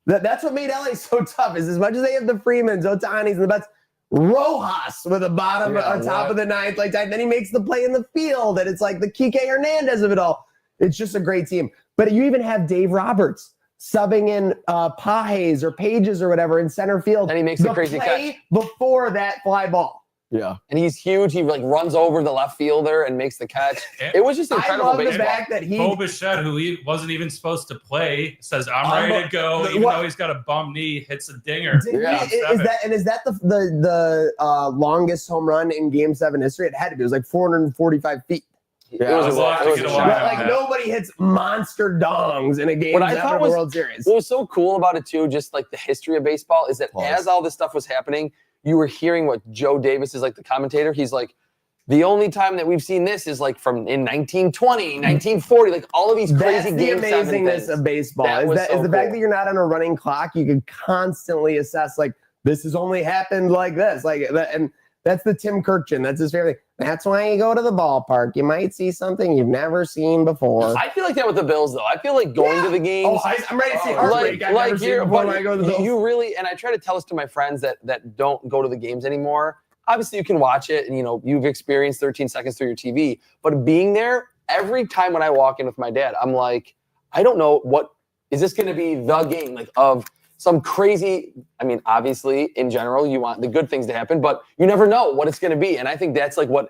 Speaker 1: that's what made LA so tough. Is as much as they have the Freemans, Otanis, and the Betts, Rojas with a bottom on top of the ninth, like that. Then he makes the play in the field, and it's like the Kike Hernandez of it all. It's just a great team. But you even have Dave Roberts subbing in Pages or Pages or whatever in center field.
Speaker 3: And he makes the crazy
Speaker 1: play
Speaker 3: catch.
Speaker 1: before that fly ball.
Speaker 4: Yeah.
Speaker 3: And he's huge. He like runs over the left fielder and makes the catch. It was just
Speaker 1: I
Speaker 3: incredible
Speaker 1: love the
Speaker 3: baseball.
Speaker 1: fact that he
Speaker 5: Bo Bichette, who he wasn't even supposed to play, says, "I'm ready to go," even though he's got a bum knee, hits a dinger.
Speaker 1: Yeah. Is that the longest home run in Game 7 history? It had to be. It was like 445 feet.
Speaker 3: It
Speaker 5: I
Speaker 3: was
Speaker 5: was
Speaker 3: a lot.
Speaker 5: allowed
Speaker 3: It
Speaker 5: to
Speaker 3: was
Speaker 5: get
Speaker 3: a
Speaker 5: a
Speaker 3: shot.
Speaker 5: lot.
Speaker 1: Like
Speaker 5: Yeah.
Speaker 1: nobody hits monster dongs in a Game
Speaker 3: What I
Speaker 1: 7
Speaker 3: thought
Speaker 1: of the
Speaker 3: was-
Speaker 1: World Series.
Speaker 3: What was so cool about it too, just like the history of baseball, is that
Speaker 4: Pause.
Speaker 3: as all this stuff was happening, you were hearing what Joe Davis is like the commentator. He's like, the only time that we've seen this is like from in 1920, 1940, like all of these crazy
Speaker 1: That's the
Speaker 3: Game 7
Speaker 1: amazingness
Speaker 3: things.
Speaker 1: of baseball.
Speaker 3: That
Speaker 1: Is
Speaker 3: was
Speaker 1: that
Speaker 3: so
Speaker 1: is the fact
Speaker 3: cool.
Speaker 1: that you're not on a running clock. You can constantly assess like this has only happened like this, like that, and that's the Tim Kirkchin. That's his favorite thing. That's why you go to the ballpark. You might see something you've never seen before.
Speaker 3: I feel like that with the Bills, though. I feel like going to the games.
Speaker 1: Oh, I'm ready to see heartbreak. I've never seen before when I go to the Bills.
Speaker 3: you really, and I try to tell this to my friends that don't go to the games anymore. Obviously, you can watch it, and you've experienced 13 seconds through your TV. But being there, every time when I walk in with my dad, I'm like, I don't know what is this going to be the game like of some crazy. I mean, obviously, in general, you want the good things to happen, but you never know what it's going to be. And I think that's like what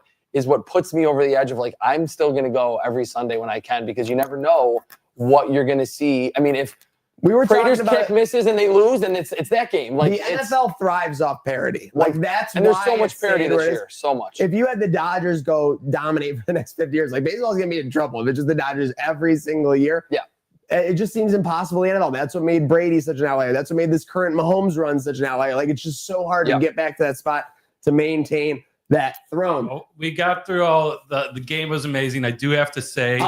Speaker 3: puts me over the edge of like I'm still going to go every Sunday when I can because you never know what you're going to see. I mean, if
Speaker 1: We were
Speaker 3: Prater's
Speaker 1: talking about
Speaker 3: kick misses and they lose, and it's that game. Like
Speaker 1: the NFL thrives off parity. Like that's
Speaker 3: and there's
Speaker 1: why
Speaker 3: so much
Speaker 1: it's
Speaker 3: parity
Speaker 1: stayed
Speaker 3: this
Speaker 1: where it is.
Speaker 3: year. So much.
Speaker 1: If you had the Dodgers go dominate for the next 50 years, like baseball's gonna be in trouble. If it's just the Dodgers every single year.
Speaker 3: Yeah.
Speaker 1: It just seems impossible in the NFL. That's what made Brady such an outlier. That's what made this current Mahomes run such an outlier. Like it's just so hard to get back to that spot to maintain that throne.
Speaker 5: Oh, we got through all the game was amazing. I do have to say,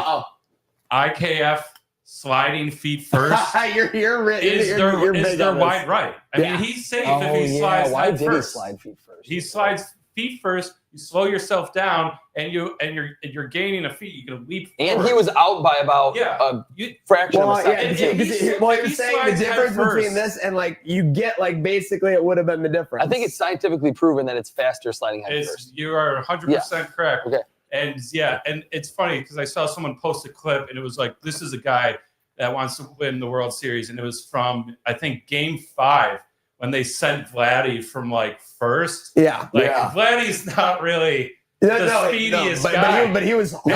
Speaker 5: IKF sliding feet first
Speaker 1: you're
Speaker 5: is their
Speaker 1: big on this.
Speaker 5: wide right. I mean, he's safe if he slides
Speaker 3: Why
Speaker 5: head
Speaker 3: did
Speaker 5: first.
Speaker 3: he slide feet first?
Speaker 5: He slides feet first. You slow yourself down, and you're gaining a feet. You can leap.
Speaker 3: And
Speaker 5: forward.
Speaker 3: he was out by about a fraction of a second.
Speaker 1: You're saying the difference between this and like you get like basically it would have been the difference.
Speaker 3: I think it's scientifically proven that it's faster sliding head first.
Speaker 5: You are 100% correct.
Speaker 3: Okay.
Speaker 5: And and it's funny because I saw someone post a clip, and it was like, this is a guy that wants to win the World Series, and it was from I think Game 5 when they sent Vladdy from like first. Vladdy's not really the speediest guy.
Speaker 1: But he was
Speaker 5: you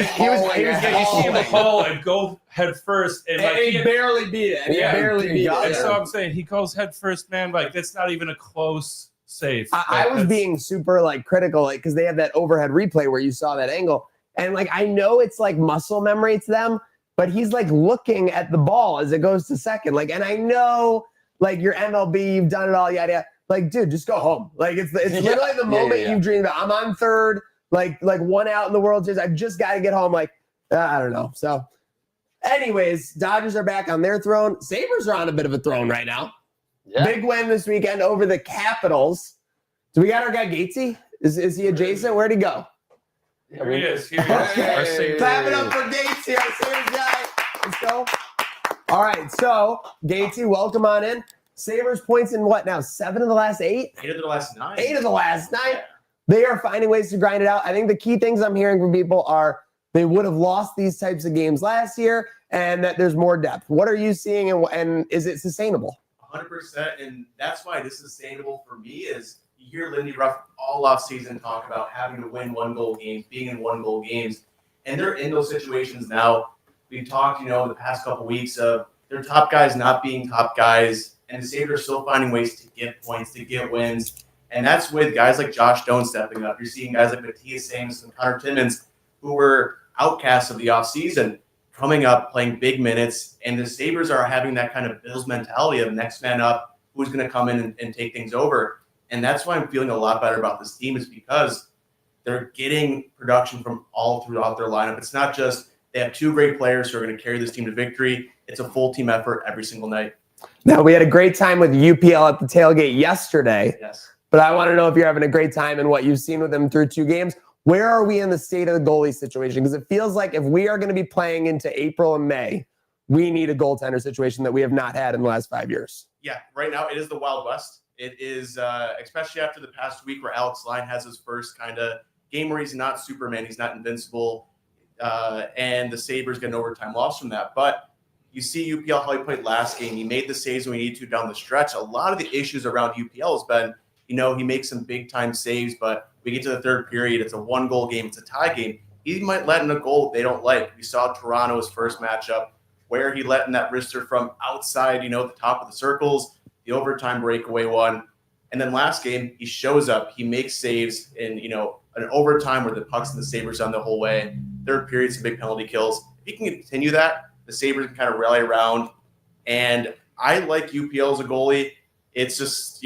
Speaker 5: see him haul and go head first, and like
Speaker 1: he barely beat it. He barely beat it.
Speaker 5: That's what I'm saying. He goes head first, man. Like that's not even a close save.
Speaker 1: I was being super like critical, like because they have that overhead replay where you saw that angle, and like I know it's like muscle memory to them, but he's like looking at the ball as it goes to second. Like, and I know like your MLB, you've done it all, yada yada. Like, dude, just go home. Like it's literally the moment you dream about. I'm on third, like one out in the World Series. I've just got to get home. Like, I don't know. So, anyways, Dodgers are back on their throne. Sabres are on a bit of a throne right now. Yeah. Big win this weekend over the Capitals. Do we got our guy Gatesy? Is he adjacent? Where'd he go?
Speaker 5: Here he is.
Speaker 1: Okay. Clap it up for Gatesy, our Sabres guy. Let's go. All right, so Gatesy, welcome on in. Sabres points in what now? 7 of the last 8?
Speaker 6: 8 of the last 9.
Speaker 1: 8 of the last 9. They are finding ways to grind it out. I think the key things I'm hearing from people are they would have lost these types of games last year and that there's more depth. What are you seeing and is it sustainable?
Speaker 6: 100%, and that's why this is sustainable for me is you hear Lindy Ruff all off season talk about having to win 1-goal games, being in 1-goal games, and they're in those situations now. We've talked, the past couple weeks of their top guys not being top guys, and the Sabres are still finding ways to get points, to get wins, and that's with guys like Josh Stone stepping up. You're seeing guys like Matthias Samson and Connor Timmins, who were outcasts of the offseason, coming up, playing big minutes, and the Sabres are having that kind of Bills mentality of next man up, who's going to come in and take things over. And that's why I'm feeling a lot better about this team is because they're getting production from all throughout their lineup. It's not just they have 2 great players who are going to carry this team to victory. It's a full team effort every single night.
Speaker 1: Now, we had a great time with UPL at the tailgate yesterday.
Speaker 6: Yes.
Speaker 1: But I want to know if you're having a great time and what you've seen with them through 2 games. Where are we in the state of the goalie situation? Because it feels like if we are going to be playing into April and May, we need a goaltender situation that we have not had in the last 5 years.
Speaker 6: Yeah, right now it is the Wild West. It is, especially after the past week where Alex Line has his first kind of game where he's not Superman, he's not invincible, and the Sabres get an overtime loss from that. But you see UPL how he played last game. He made the saves when he needed to down the stretch. A lot of the issues around UPL has been, he makes some big-time saves, but we get to the third period, it's a 1-goal game, it's a tie game. He might let in a goal they don't like. We saw Toronto's first matchup where he let in that wrister from outside, the top of the circles, the overtime breakaway one. And then last game, he shows up, he makes saves in, an overtime where the puck's in the Sabres on the whole way. Third period, some big penalty kills. If he can continue that, the Sabres can kind of rally around. And I like UPL as a goalie. It's just,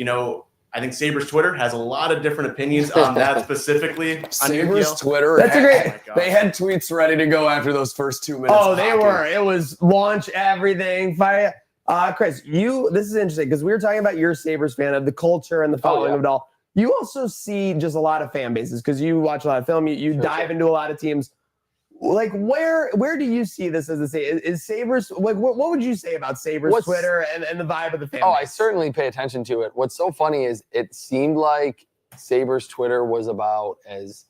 Speaker 6: I think Sabres Twitter has a lot of different opinions on that specifically.
Speaker 4: Sabres Twitter.
Speaker 1: That's a great.
Speaker 4: They had tweets ready to go after those first 2 minutes.
Speaker 1: Oh, they were. It was launch everything. Fire. Chris, this is interesting because we were talking about your Sabres fan of the culture and the following of it all. You also see just a lot of fan bases because you watch a lot of film. You dive into a lot of teams. Like where do you see this as a say? Is Sabres like what would you say about Sabres Twitter and the vibe of the fan base?
Speaker 3: I certainly pay attention to it. What's so funny is it seemed like Sabres Twitter was about as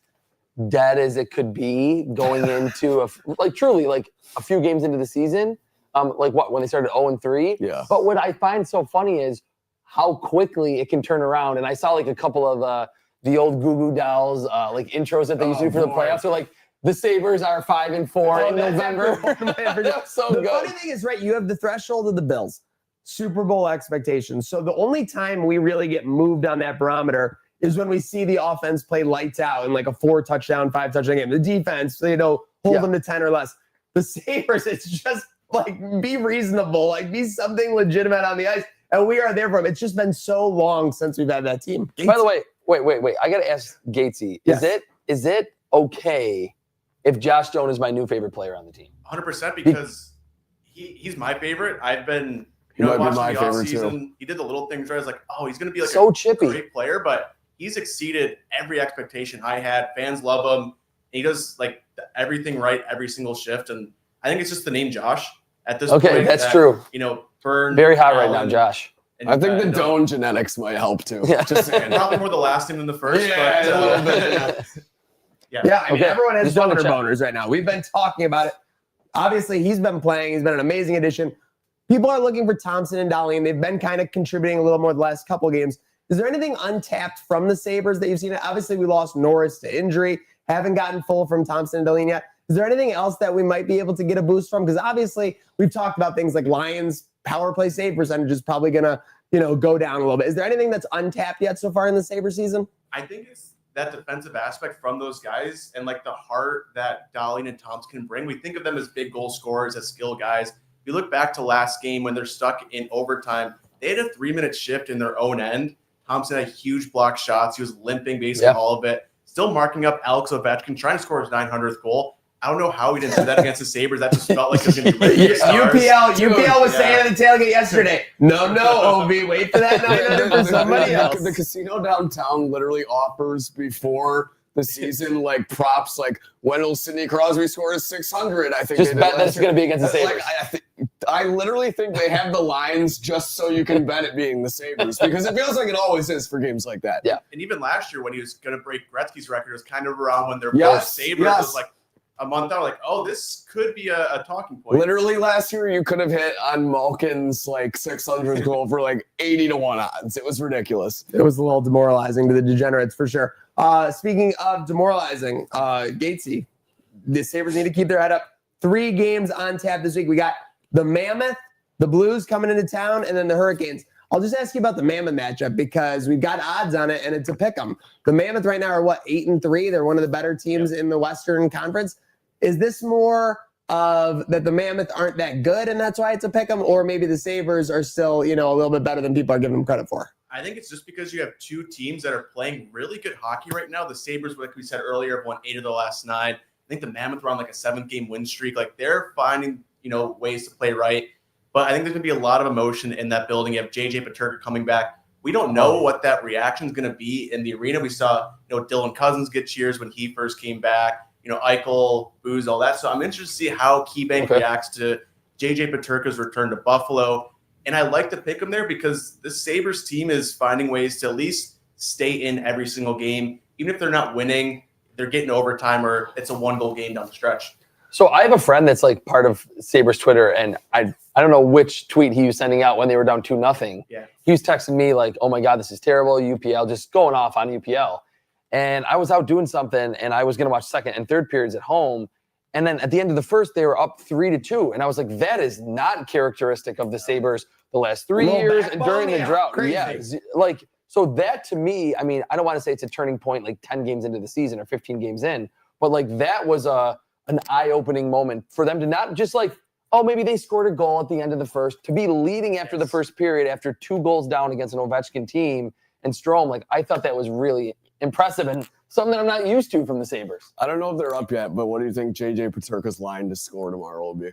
Speaker 3: dead as it could be going into truly a few games into the season. When they started 0-3.
Speaker 4: Yeah.
Speaker 3: But what I find so funny is how quickly it can turn around. And I saw a couple of the old Goo Goo Dolls intros that they used to do for the playoffs. So the Sabres are 5-4 in
Speaker 1: that's
Speaker 3: November.
Speaker 1: after-
Speaker 3: That's so
Speaker 1: the
Speaker 3: good.
Speaker 1: funny thing is, right, you have the threshold of the Bills, Super Bowl expectations. So the only time we really get moved on that barometer is when we see the offense play lights out in like a 4-touchdown, 5-touchdown game. The defense, hold them to 10 or less. The Sabres, it's just like, be reasonable, like be something legitimate on the ice. And we are there for them. It's just been so long since we've had that team.
Speaker 3: By the way, wait. I got to ask Gatesy,
Speaker 1: Yes.
Speaker 3: is it okay if Josh Jones is my new favorite player on the team?
Speaker 6: 100% because he's my favorite. I've been
Speaker 4: He might be
Speaker 6: watching
Speaker 4: my
Speaker 6: the
Speaker 4: favorite,
Speaker 6: offseason. He did the little things where I was like, oh, he's going to be like
Speaker 3: So
Speaker 6: a
Speaker 3: chippy.
Speaker 6: great player, but he's exceeded every expectation I had. Fans love him. He does like everything right every single shift. And I think it's just the name Josh at this point.
Speaker 3: Okay, that's
Speaker 6: that,
Speaker 3: true.
Speaker 6: Burn.
Speaker 3: Very hot right now,
Speaker 6: Allen,
Speaker 3: Josh.
Speaker 6: and,
Speaker 4: I think the
Speaker 6: you know,
Speaker 4: Doan genetics might help too.
Speaker 3: Yeah.
Speaker 4: Just saying.
Speaker 6: probably more the last name than the first.
Speaker 4: Yeah,
Speaker 6: but,
Speaker 4: a little bit.
Speaker 1: Yeah, I mean,
Speaker 3: Okay.
Speaker 1: everyone has
Speaker 3: Just wanted
Speaker 1: boner
Speaker 3: to check.
Speaker 1: boners right now. We've been talking about it. Obviously, he's been playing. He's been an amazing addition. People are looking for Thompson and Dahlin. They've been kind of contributing a little more the last couple of games. Is there anything untapped from the Sabres that you've seen? Obviously, we lost Norris to injury. Haven't gotten full from Thompson and Dahlin yet. Is there anything else that we might be able to get a boost from? Because obviously, we've talked about things like Lions power play save percentage is probably going to, go down a little bit. Is there anything that's untapped yet so far in the Sabre season?
Speaker 6: I think it's that defensive aspect from those guys and like the heart that Dahlin and Thompson can bring. We think of them as big goal scorers, as skill guys. If you look back to last game when they're stuck in overtime, they had a 3-minute shift in their own end. Thompson had huge block shots. He was limping basically all of it. Still marking up Alex Ovechkin, trying to score his 900th goal. I don't know how he didn't do that against the Sabres. That just felt like it was going to be really stars.
Speaker 1: UPL was saying at the tailgate yesterday, no, OB, wait for that 900 for somebody else.
Speaker 4: The casino downtown literally offers before the season props when will Sidney Crosby score his 600? I think
Speaker 3: Just
Speaker 4: they did
Speaker 3: bet
Speaker 4: last
Speaker 3: that's
Speaker 4: year.
Speaker 3: going to be against the Sabres.
Speaker 4: I literally think they have the lines just so you can bet it being the Sabres because it feels like it always is for games like that.
Speaker 3: Yeah.
Speaker 6: And even last year when he was going to break Gretzky's record, it was kind of around when they're
Speaker 4: Yes,
Speaker 6: both Sabres.
Speaker 4: yes.
Speaker 6: It was like a month out, this could be a talking point.
Speaker 4: Literally last year, you could have hit on Malkin's 600 goal for 80-1 odds. It was ridiculous.
Speaker 1: It was a little demoralizing to the degenerates for sure. Speaking of demoralizing, Gatesy, the Sabres need to keep their head up. 3 games on tap this week. We got the Mammoth, the Blues coming into town, and then the Hurricanes. I'll just ask you about the Mammoth matchup because we've got odds on it, and it's a pick 'em. The Mammoth right now are 8-3? They're one of the better teams in the Western Conference. Is this more of that the Mammoth aren't that good, and that's why it's a pick 'em, or maybe the Sabres are still, a little bit better than people are giving them credit for?
Speaker 6: I think it's just because you have 2 teams that are playing really good hockey right now. The Sabres, like we said earlier, have won 8 of the last 9. I think the Mammoth are on a 7-game win streak. They're finding, ways to play right. But I think there's going to be a lot of emotion in that building. You have JJ Peterka coming back. We don't know what that reaction is going to be in the arena. We saw, Dylan Cousins get cheers when he first came back. Eichel, Booze, all that. So I'm interested to see how KeyBank reacts to JJ Peterka's return to Buffalo. And I like to pick him there because the Sabres team is finding ways to at least stay in every single game. Even if they're not winning, they're getting overtime or it's a 1-goal game down the stretch.
Speaker 3: So I have a friend that's part of Sabres Twitter, and I don't know which tweet he was sending out when they were down 2-0.
Speaker 6: Yeah.
Speaker 3: He was texting me oh my God, this is terrible, UPL, just going off on UPL. And I was out doing something, and I was going to watch second and third periods at home. And then at the end of the first, they were up 3-2. And I was like, that is not characteristic of the Sabres the last 3 years and during the drought.
Speaker 1: Crazy.
Speaker 3: Yeah. So that to me, I mean, I don't want to say it's a turning point 10 games into the season or 15 games in, but that was an eye-opening moment for them to not just maybe they scored a goal at the end of the first, to be leading after the first period after 2 goals down against an Ovechkin team and Strome. I thought that was really impressive and something that I'm not used to from the Sabres.
Speaker 4: I don't know if they're up yet, but what do you think JJ Peterka's line to score tomorrow will be?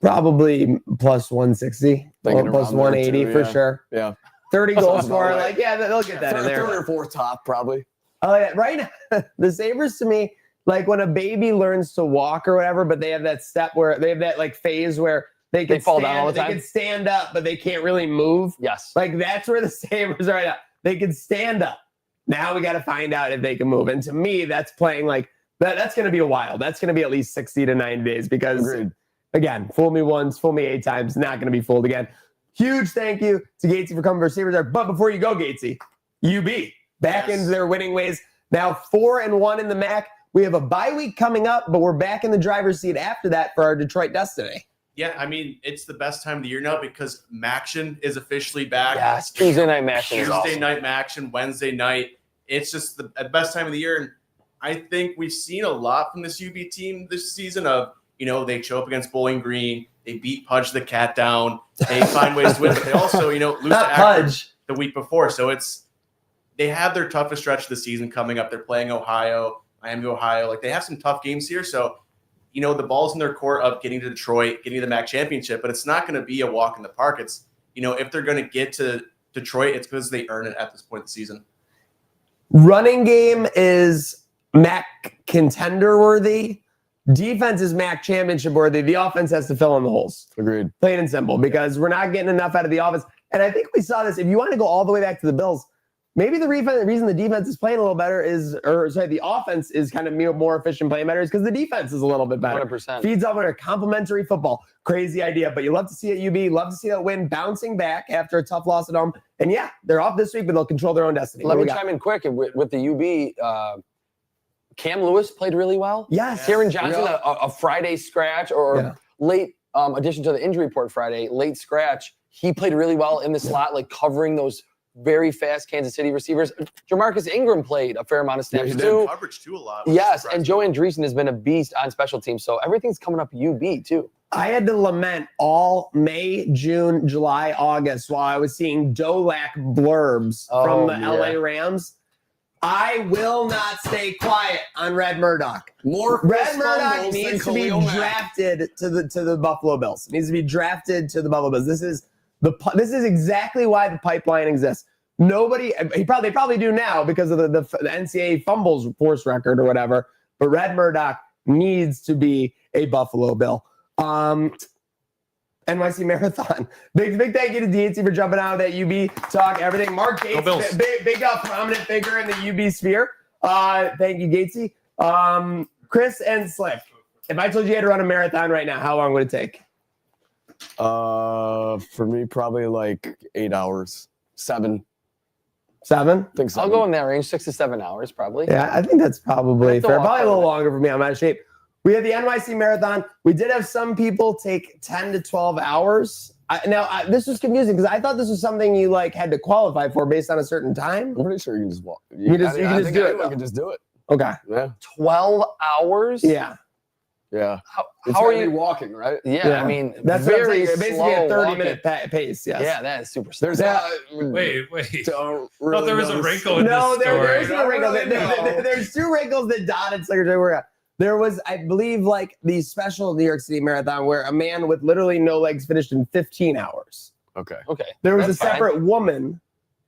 Speaker 1: Probably plus 160,
Speaker 4: Thinking
Speaker 1: or plus
Speaker 4: around there
Speaker 1: 180
Speaker 4: too,
Speaker 1: for
Speaker 4: yeah.
Speaker 1: sure.
Speaker 4: Yeah.
Speaker 1: 30 goal
Speaker 4: Sounds
Speaker 1: scorer,
Speaker 4: about right.
Speaker 1: they'll get that in there.
Speaker 4: Third or fourth top, probably.
Speaker 1: Oh yeah, right now, the Sabres to me, when a baby learns to walk or whatever, but they have that step where they have that phase where they can
Speaker 3: fall down all the
Speaker 1: They
Speaker 3: time?
Speaker 1: can stand up, but they can't really move.
Speaker 3: Yes.
Speaker 1: That's where the Sabres are right now. They can stand up. Now we got to find out if they can move. And to me, that's playing that's going to be a while. That's going to be at least 60 to 90 days because, again, fool me once, fool me 8 times, not going to be fooled again. Huge thank you to Gatesy for coming for Sabres there. But before you go, Gatesy, UB back into their winning ways. Now 4-1 in the MAC. We have a bye week coming up, but we're back in the driver's seat after that for our Detroit Destiny.
Speaker 6: Yeah, I mean, it's the best time of the year now because Maction is officially back.
Speaker 3: Yes, Tuesday night Maction is
Speaker 6: Tuesday
Speaker 3: awesome.
Speaker 6: night Maction, Wednesday night. It's just the best time of the year. And I think we've seen a lot from this UB team this season of, they show up against Bowling Green. They beat Pudge the Cat down. They find ways to win. But they also, lose to Akron the week before. So they have their toughest stretch of the season coming up. They're playing Ohio, Miami, Ohio. Like, they have some tough games here. So, the ball's in their court of getting to Detroit, getting to the MAC championship, but it's not going to be a walk in the park. It's, if they're going to get to Detroit, it's because they earn it at this point in the season.
Speaker 1: Running game is MAC contender worthy. Defense is MAC championship worthy. The offense has to fill in the holes.
Speaker 4: Agreed.
Speaker 1: Plain and simple, because we're not getting enough out of the offense. And I think we saw this. If you want to go all the way back to the Bills, maybe the reason the defense is playing a little better the offense is kind of more efficient playing better is because the defense is a little bit better.
Speaker 3: 100%.
Speaker 1: Feeds off a complementary football. Crazy idea, but you love to see it, UB. Love to see that win bouncing back after a tough loss at home. And yeah, they're off this week, but they'll control their own destiny.
Speaker 3: Let me chime in quick with the UB. Cam Lewis played really well.
Speaker 1: Yes.
Speaker 3: Kieran Johnson, a Friday scratch or late addition to the injury report Friday, late scratch. He played really well in the slot, like covering those very fast Kansas City receivers. Jamarcus Ingram played a fair amount of snaps too.
Speaker 6: Coverage too a lot.
Speaker 3: Yes, and Joey Andreessen has been a beast on special teams. So everything's coming up UB too.
Speaker 1: I had to lament all May, June, July, August while I was seeing Dolak blurbs from the LA Rams. I will not stay quiet on Red Murdoch. Red Murdoch needs to be drafted to the Buffalo Bills. Needs to be drafted to the Buffalo Bills. This is exactly why the pipeline exists. They probably do now because of the NCAA fumbles force record or whatever. But Red Murdoch needs to be a Buffalo Bill. NYC Marathon. Big thank you to DNC for jumping out of that UB talk, everything. Mark Gates, big prominent figure in the UB sphere. Thank you, Gatesy. Chris and Slick, if I told you had to run a marathon right now, how long would it take?
Speaker 4: For me, probably like 8 hours. 7.
Speaker 1: 7?
Speaker 4: I think so.
Speaker 3: I'll go in that range, 6 to 7 hours probably.
Speaker 1: Yeah, I think that's probably fair. Probably a little
Speaker 3: longer.
Speaker 1: longer for me. I'm out of shape. We had the NYC Marathon. We did have some people take 10 to 12 hours. This was confusing because I thought this was something you had to qualify for based on a certain time.
Speaker 4: I'm pretty sure you can just walk.
Speaker 1: You can just do it.
Speaker 4: I can just do it.
Speaker 1: Okay.
Speaker 4: Yeah.
Speaker 3: 12 hours?
Speaker 1: Yeah.
Speaker 4: Yeah.
Speaker 3: How are you
Speaker 4: walking, right?
Speaker 3: Yeah, I mean,
Speaker 1: that's what I'm
Speaker 3: very
Speaker 1: saying. Basically a
Speaker 3: slow
Speaker 1: 30-minute pace. Yes.
Speaker 3: Yeah, that is super slow.
Speaker 5: Wait.
Speaker 4: Don't
Speaker 5: I thought there was a wrinkle in
Speaker 1: No,
Speaker 5: this story.
Speaker 1: there's no wrinkle. There's 2 wrinkles that dotted Secretary. There was, I believe, the special New York City Marathon where a man with literally no legs finished in 15 hours.
Speaker 4: Okay.
Speaker 1: There was
Speaker 3: That's
Speaker 1: a separate woman.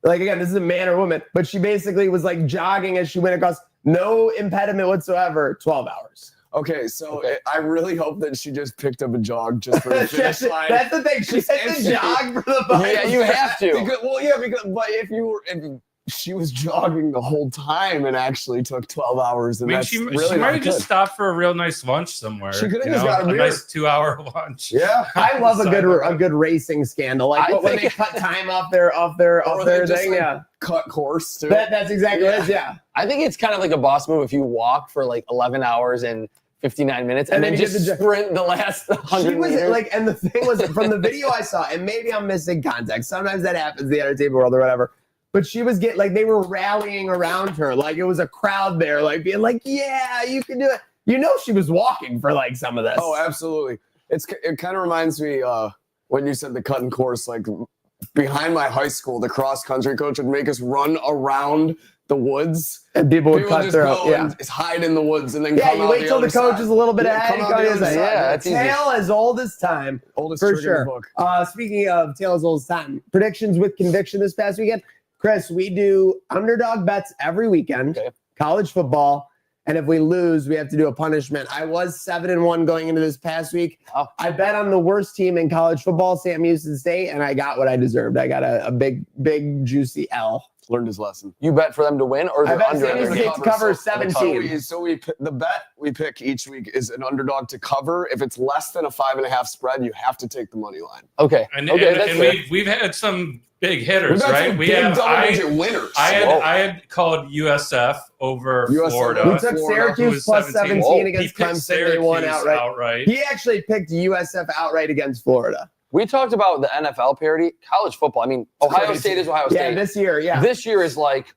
Speaker 1: Again, this is a man or woman, but she basically was jogging as she went across, no impediment whatsoever, 12 hours.
Speaker 4: Okay, so I really hope that she just picked up a jog just for the finish line.
Speaker 1: That's the thing. She said to jog for the bike.
Speaker 3: Yeah, you have to.
Speaker 4: But if she was jogging the whole time and actually took 12 hours, and
Speaker 5: she
Speaker 4: really
Speaker 5: might have just stopped for a real nice lunch somewhere.
Speaker 4: She could have just got a beer.
Speaker 5: Nice 2-hour lunch.
Speaker 4: Yeah,
Speaker 1: I love a good racing scandal, when they cut time off their thing.
Speaker 4: Cut course too.
Speaker 1: That's exactly it. Yeah,
Speaker 3: I think it's kind of like a boss move if you walk for 11 hours and 59 minutes and then just sprint the last 100 meters.
Speaker 1: And the thing was, from the video I saw, and maybe I'm missing context. Sometimes that happens in the entertainment world or whatever. But she was they were rallying around her. It was a crowd there, being yeah, you can do it. She was walking for some of this.
Speaker 4: Oh, absolutely. It kind of reminds me when you said the cutting course, behind my high school, the cross country coach would make us run around the woods.
Speaker 1: And people would cut their
Speaker 4: and hide in the woods and then come out.
Speaker 1: Yeah, you wait till the coach is a little bit ahead.
Speaker 3: That's easy.
Speaker 1: Tale as old as time.
Speaker 4: Oldest
Speaker 1: for
Speaker 4: trick
Speaker 1: sure.
Speaker 4: in the book.
Speaker 1: Speaking of tale as old as time, predictions with conviction this past weekend. Chris, we do underdog bets every weekend, college football, and if we lose, we have to do a punishment. I was 7-1 going into this past week.
Speaker 3: Oh.
Speaker 1: I bet on the worst team in college football, Sam Houston State, and I got what I deserved. I got a big, juicy L.
Speaker 4: Learned his lesson.
Speaker 3: You bet for them to win or
Speaker 1: I
Speaker 3: they're
Speaker 1: bet
Speaker 3: under?
Speaker 1: Sam Houston State to cover 17.
Speaker 4: The bet we pick each week is an underdog to cover. If it's less than a 5.5 spread, you have to take the money line.
Speaker 3: Okay.
Speaker 5: And
Speaker 3: that's fair.
Speaker 5: we've had some big hitters, right?
Speaker 4: We have double-digit winners.
Speaker 5: I had called USF over Florida.
Speaker 1: We took Syracuse plus 17 against Clemson. They won outright. He actually picked USF outright against Florida.
Speaker 3: We talked about the NFL parity, college football. I mean, Ohio State is Ohio State.
Speaker 1: Yeah, this year,
Speaker 3: This year is like,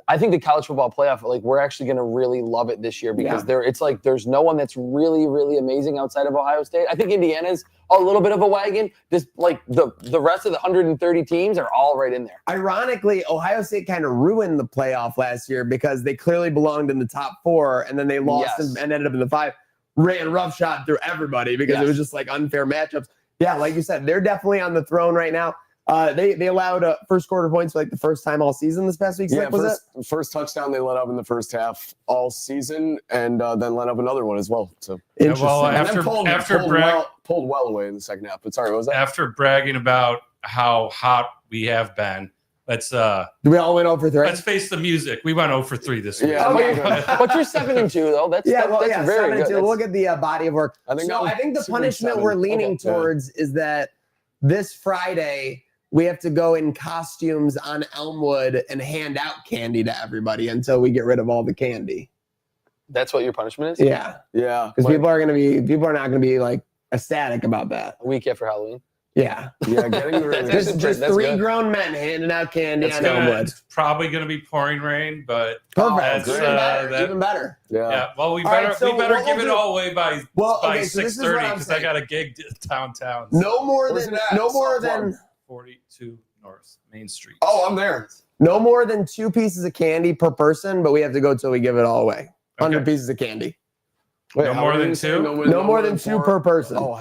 Speaker 3: I think the college football playoff, like we're actually going to really love it this year because it's like there's no one that's really, really amazing outside of Ohio State. I think Indiana's a little bit of a wagon. This like the rest of the 130 teams are all right in there.
Speaker 1: Ironically, Ohio State kind of ruined the playoff last year because they clearly belonged in the top 4 and then they lost and ended up in the 5. Ran roughshod through everybody because it was just like unfair matchups. Yeah, like you said, they're definitely on the throne right now. They allowed first quarter points for like the first time all season this past week.
Speaker 4: Yeah, first touchdown they let up in the first half all season, and then let up another one as well. So
Speaker 1: interesting.
Speaker 5: Well,
Speaker 4: pulled well away in the second half. But sorry, what was that?
Speaker 5: After bragging about how hot we have been, let's
Speaker 1: we all went 0 for 3.
Speaker 5: Let's face the music. We went 0 for 3 this week.
Speaker 3: Yeah, but you're 7-2 though. That's very good.
Speaker 1: Look at the body of work. I think the punishment we're leaning towards is that this Friday we have to go in costumes on Elmwood and hand out candy to everybody until we get rid of all the candy.
Speaker 3: That's what your punishment is?
Speaker 1: Yeah.
Speaker 4: Yeah.
Speaker 1: Because people are not gonna be like ecstatic about that.
Speaker 3: A week after Halloween.
Speaker 1: Yeah.
Speaker 4: Yeah, getting rid of
Speaker 1: just 3 grown men handing out candy on Elmwood.
Speaker 5: It's probably gonna be pouring rain, but
Speaker 1: perfect. Even better.
Speaker 5: Yeah. Well, we better give it all away by 6:30 because I got a gig downtown.
Speaker 1: No more than
Speaker 5: 42 North Main Street.
Speaker 4: Oh, I'm there.
Speaker 1: No more than 2 pieces of candy per person, but we have to go till we give it all away. 100 pieces of candy.
Speaker 5: Wait, no more than 2?
Speaker 1: No more than 2 per person.
Speaker 4: Oh,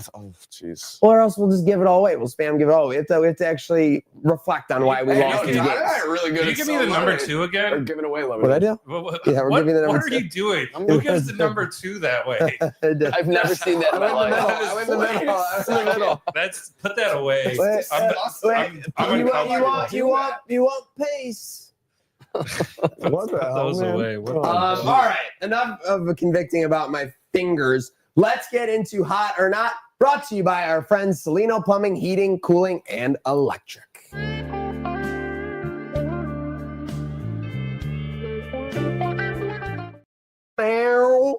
Speaker 4: jeez.
Speaker 1: Or else we'll just give it all away. We'll spam give it all away. We have to actually reflect on why we lost the game.
Speaker 4: Really good.
Speaker 5: Can you give me the number 2 again?
Speaker 4: Or giving away
Speaker 1: what I do?
Speaker 5: Yeah, we're giving the number 2. What are you doing? Who gives the number 2 that way?
Speaker 3: I've never seen that in my life.
Speaker 4: I'm in the middle.
Speaker 5: Let's put that away.
Speaker 1: You want pace?
Speaker 4: What the hell,
Speaker 5: those
Speaker 4: man?
Speaker 5: away.
Speaker 1: All right, enough of convicting about my fingers. Let's get into Hot or Not, brought to you by our friends Celino Plumbing, Heating, Cooling, and Electric.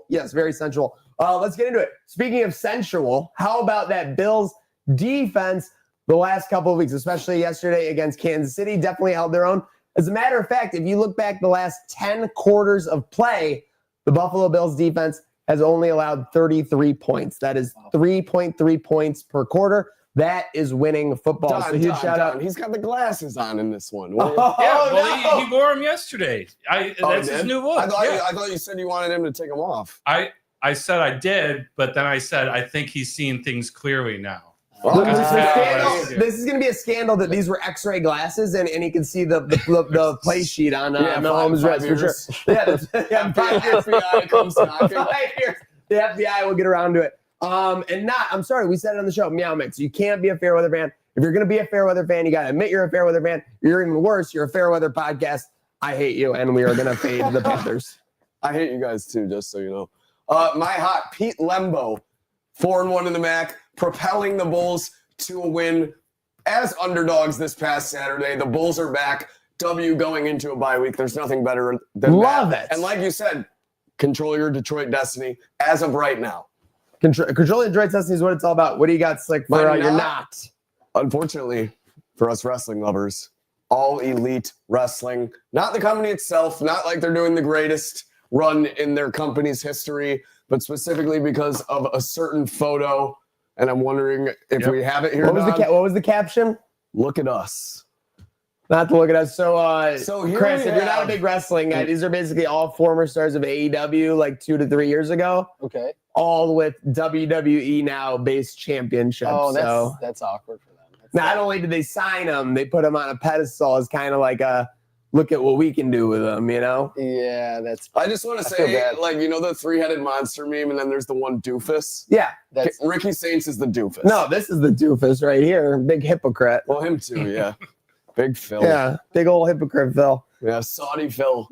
Speaker 1: Yes, very sensual. Let's get into it. Speaking of sensual, how about that Bills defense the last couple of weeks, especially yesterday against Kansas City, definitely held their own. As a matter of fact, if you look back the last 10 quarters of play, the Buffalo Bills defense has only allowed 33 points. That is 3.3 points per quarter. That is winning football. So huge shout out.
Speaker 4: He's got the glasses on in this one.
Speaker 5: He wore them yesterday. That's his new look.
Speaker 4: I thought you said you wanted him to take them off.
Speaker 5: I said I did, but then I said I think he's seeing things clearly now.
Speaker 1: This is going to be a scandal that these were X-ray glasses, and he can see the play sheet on Mahomes' wrist for sure. Yeah, 5 years. FBI comes knocking. 5 years. The FBI will get around to it. I'm sorry, we said it on the show, Meow Mix. You can't be a fair weather fan. If you're going to be a fair weather fan, you got to admit you're a fair weather fan. You're even worse. You're a fair weather podcast. I hate you, and we are going to fade the Panthers.
Speaker 4: I hate you guys too, just so you know. My hot, Pete Lembo, 4-1 in the MAC, propelling the Bulls to a win as underdogs this past Saturday. The Bulls are back. W going into a bye week. There's nothing better than
Speaker 1: Love
Speaker 4: that.
Speaker 1: it.
Speaker 4: And like you said, control your Detroit destiny as of right now.
Speaker 1: Controlling Detroit's destiny is what it's all about. What do you got, Slick, for you're not?
Speaker 4: Unfortunately, for us wrestling lovers, All Elite Wrestling, not the company itself, not like they're doing the greatest run in their company's history, but specifically because of a certain photo. And I'm wondering if we have it here.
Speaker 1: What was the caption?
Speaker 4: Look at us.
Speaker 1: Not to look at us. So
Speaker 4: here
Speaker 1: Chris, if you're not a big wrestling guy, these are basically all former stars of AEW like 2 to 3 years ago.
Speaker 3: Okay.
Speaker 1: All with WWE now based championships.
Speaker 3: Oh, that's awkward for them.
Speaker 1: Not only did they sign them, they put them on a pedestal as kind of like a look at what we can do with them, you know?
Speaker 3: Yeah, that's.
Speaker 4: I just want to say, like, you know, the 3-headed monster meme, and then there's the one doofus.
Speaker 1: Yeah,
Speaker 3: that's
Speaker 4: Ricky Saints is the doofus.
Speaker 1: No, this is the doofus right here. Big hypocrite.
Speaker 4: Well, him too, yeah. Big Phil.
Speaker 1: Yeah, big old hypocrite Phil.
Speaker 4: Yeah, Saudi Phil.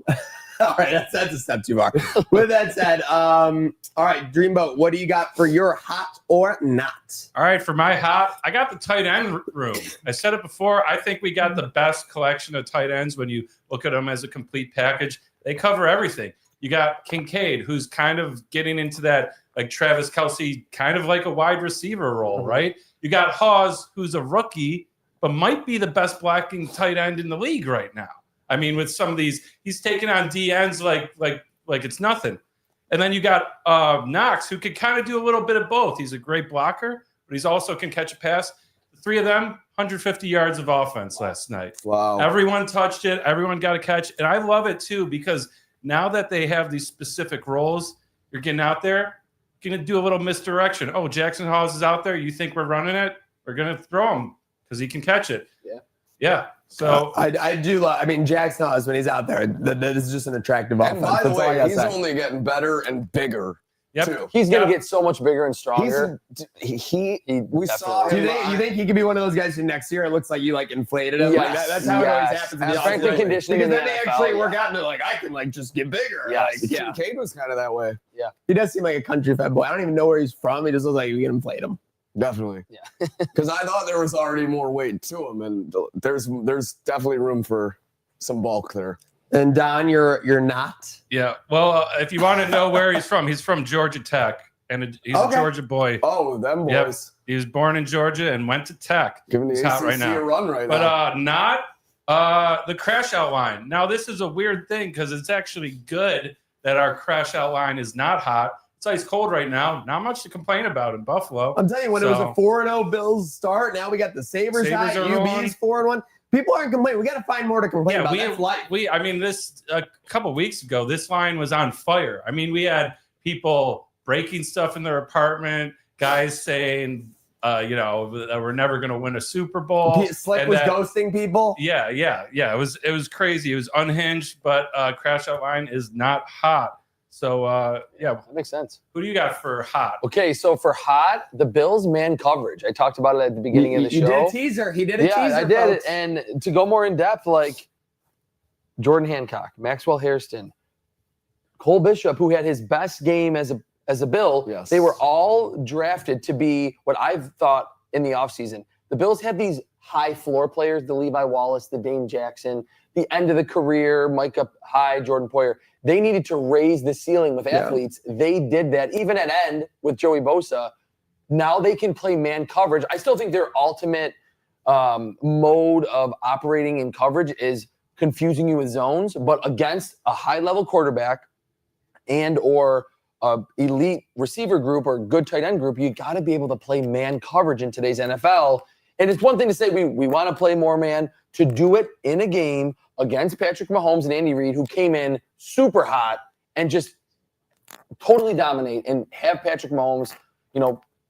Speaker 1: All right, that's a step too far. With that said, all right, Dreamboat, what do you got for your hot or not?
Speaker 5: All right, for my hot, I got the tight end room. I said it before. I think we got the best collection of tight ends when you look at them as a complete package. They cover everything. You got Kincaid, who's kind of getting into that, like Travis Kelce, kind of like a wide receiver role, right? You got WHOS, who's a rookie, but might be the best blocking tight end in the league right now. I mean, with some of these, he's taking on DNs like it's nothing. And then you got Knox, who can kind of do a little bit of both. He's a great blocker, but he's also can catch a pass. The three of them, 150 yards of offense last night.
Speaker 4: Wow.
Speaker 5: Everyone touched it. Everyone got a catch. And I love it, too, because now that they have these specific roles, you're getting out there, going to do a little misdirection. Oh, Jackson Hawes is out there. You think we're running it? We're going to throw him because he can catch it. Yeah. So
Speaker 1: I do love. I mean, Jackson Hawes when he's out there, that is just an attractive offense.
Speaker 4: And by the
Speaker 1: That's all I
Speaker 4: way,
Speaker 1: gotta
Speaker 4: he's
Speaker 1: say.
Speaker 4: only getting better and bigger.
Speaker 5: Yep.
Speaker 4: Too.
Speaker 3: He's going to get so much bigger and stronger.
Speaker 4: We saw
Speaker 1: Do
Speaker 4: him.
Speaker 1: you think he could be one of those guys who next year it looks like you like inflated him? Like
Speaker 3: Yes,
Speaker 1: that's how it always
Speaker 3: yes.
Speaker 1: happens. In
Speaker 3: And
Speaker 1: the
Speaker 3: strength and
Speaker 1: offseason.
Speaker 3: conditioning
Speaker 1: Because
Speaker 3: in
Speaker 1: then
Speaker 3: the
Speaker 1: they
Speaker 3: NFL,
Speaker 1: actually work
Speaker 3: yeah.
Speaker 1: out and they're like, I can like just get bigger.
Speaker 3: Yes.
Speaker 1: Like, yeah.
Speaker 4: Kincaid was kind of that way.
Speaker 1: He does seem like a country fat boy. I don't even know where he's from. He just looks like you can inflate him.
Speaker 4: Definitely.
Speaker 3: Yeah.
Speaker 4: Because I thought there was already more weight to him, and there's definitely room for some bulk there.
Speaker 1: And Don, you're not.
Speaker 5: yeah. Well, if you want to know where he's from Georgia Tech, and he's a Georgia boy.
Speaker 4: Oh, them boys.
Speaker 5: Yep. He was born in Georgia and went to Tech.
Speaker 4: Giving the
Speaker 5: He's
Speaker 4: ACC
Speaker 5: hot right now.
Speaker 4: a run right
Speaker 5: But
Speaker 4: now.
Speaker 5: not the crash out line. Now, this is a weird thing because it's actually good that our crash out line is not hot. It's ice cold right now. Not much to complain about in Buffalo.
Speaker 1: I'm telling you, when it was a 4-0 Bills start, now we got the Sabres hot.
Speaker 5: Sabres are rolling.
Speaker 1: UB's 4-1. People aren't complaining. We got to find more to complain about. That's life.
Speaker 5: I mean, this a couple weeks ago, this line was on fire. I mean, we had people breaking stuff in their apartment, guys saying, that we're never going to win a Super Bowl.
Speaker 1: Slick was ghosting people.
Speaker 5: Yeah. It was crazy. It was unhinged, but crash out line is not hot. So
Speaker 3: That makes sense.
Speaker 5: who do you got for hot?
Speaker 3: Okay, so for hot, the Bills man coverage. I talked about it at the beginning of the show.
Speaker 1: You did a teaser. He did a teaser.
Speaker 3: I did
Speaker 1: folks.
Speaker 3: it. And to go more in depth, like Jordan Hancock, Maxwell Hairston, Cole Bishop, who had his best game as a Bill,
Speaker 4: Yes.
Speaker 3: they were all drafted to be what I've thought in the offseason. The Bills had these high floor players, the Levi Wallace, the Dane Jackson, the end of the career, Micah Hyde, Jordan Poyer. They needed to raise the ceiling with athletes. They did that, even at end with Joey Bosa. Now they can play man coverage. I still think their ultimate mode of operating in coverage is confusing you with zones, but against a high-level quarterback and or elite receiver group or good tight end group, you got to be able to play man coverage in today's NFL. And it's one thing to say we want to play more man. To do it in a game against Patrick Mahomes and Andy Reid, who came in super hot and just totally dominate and have Patrick Mahomes,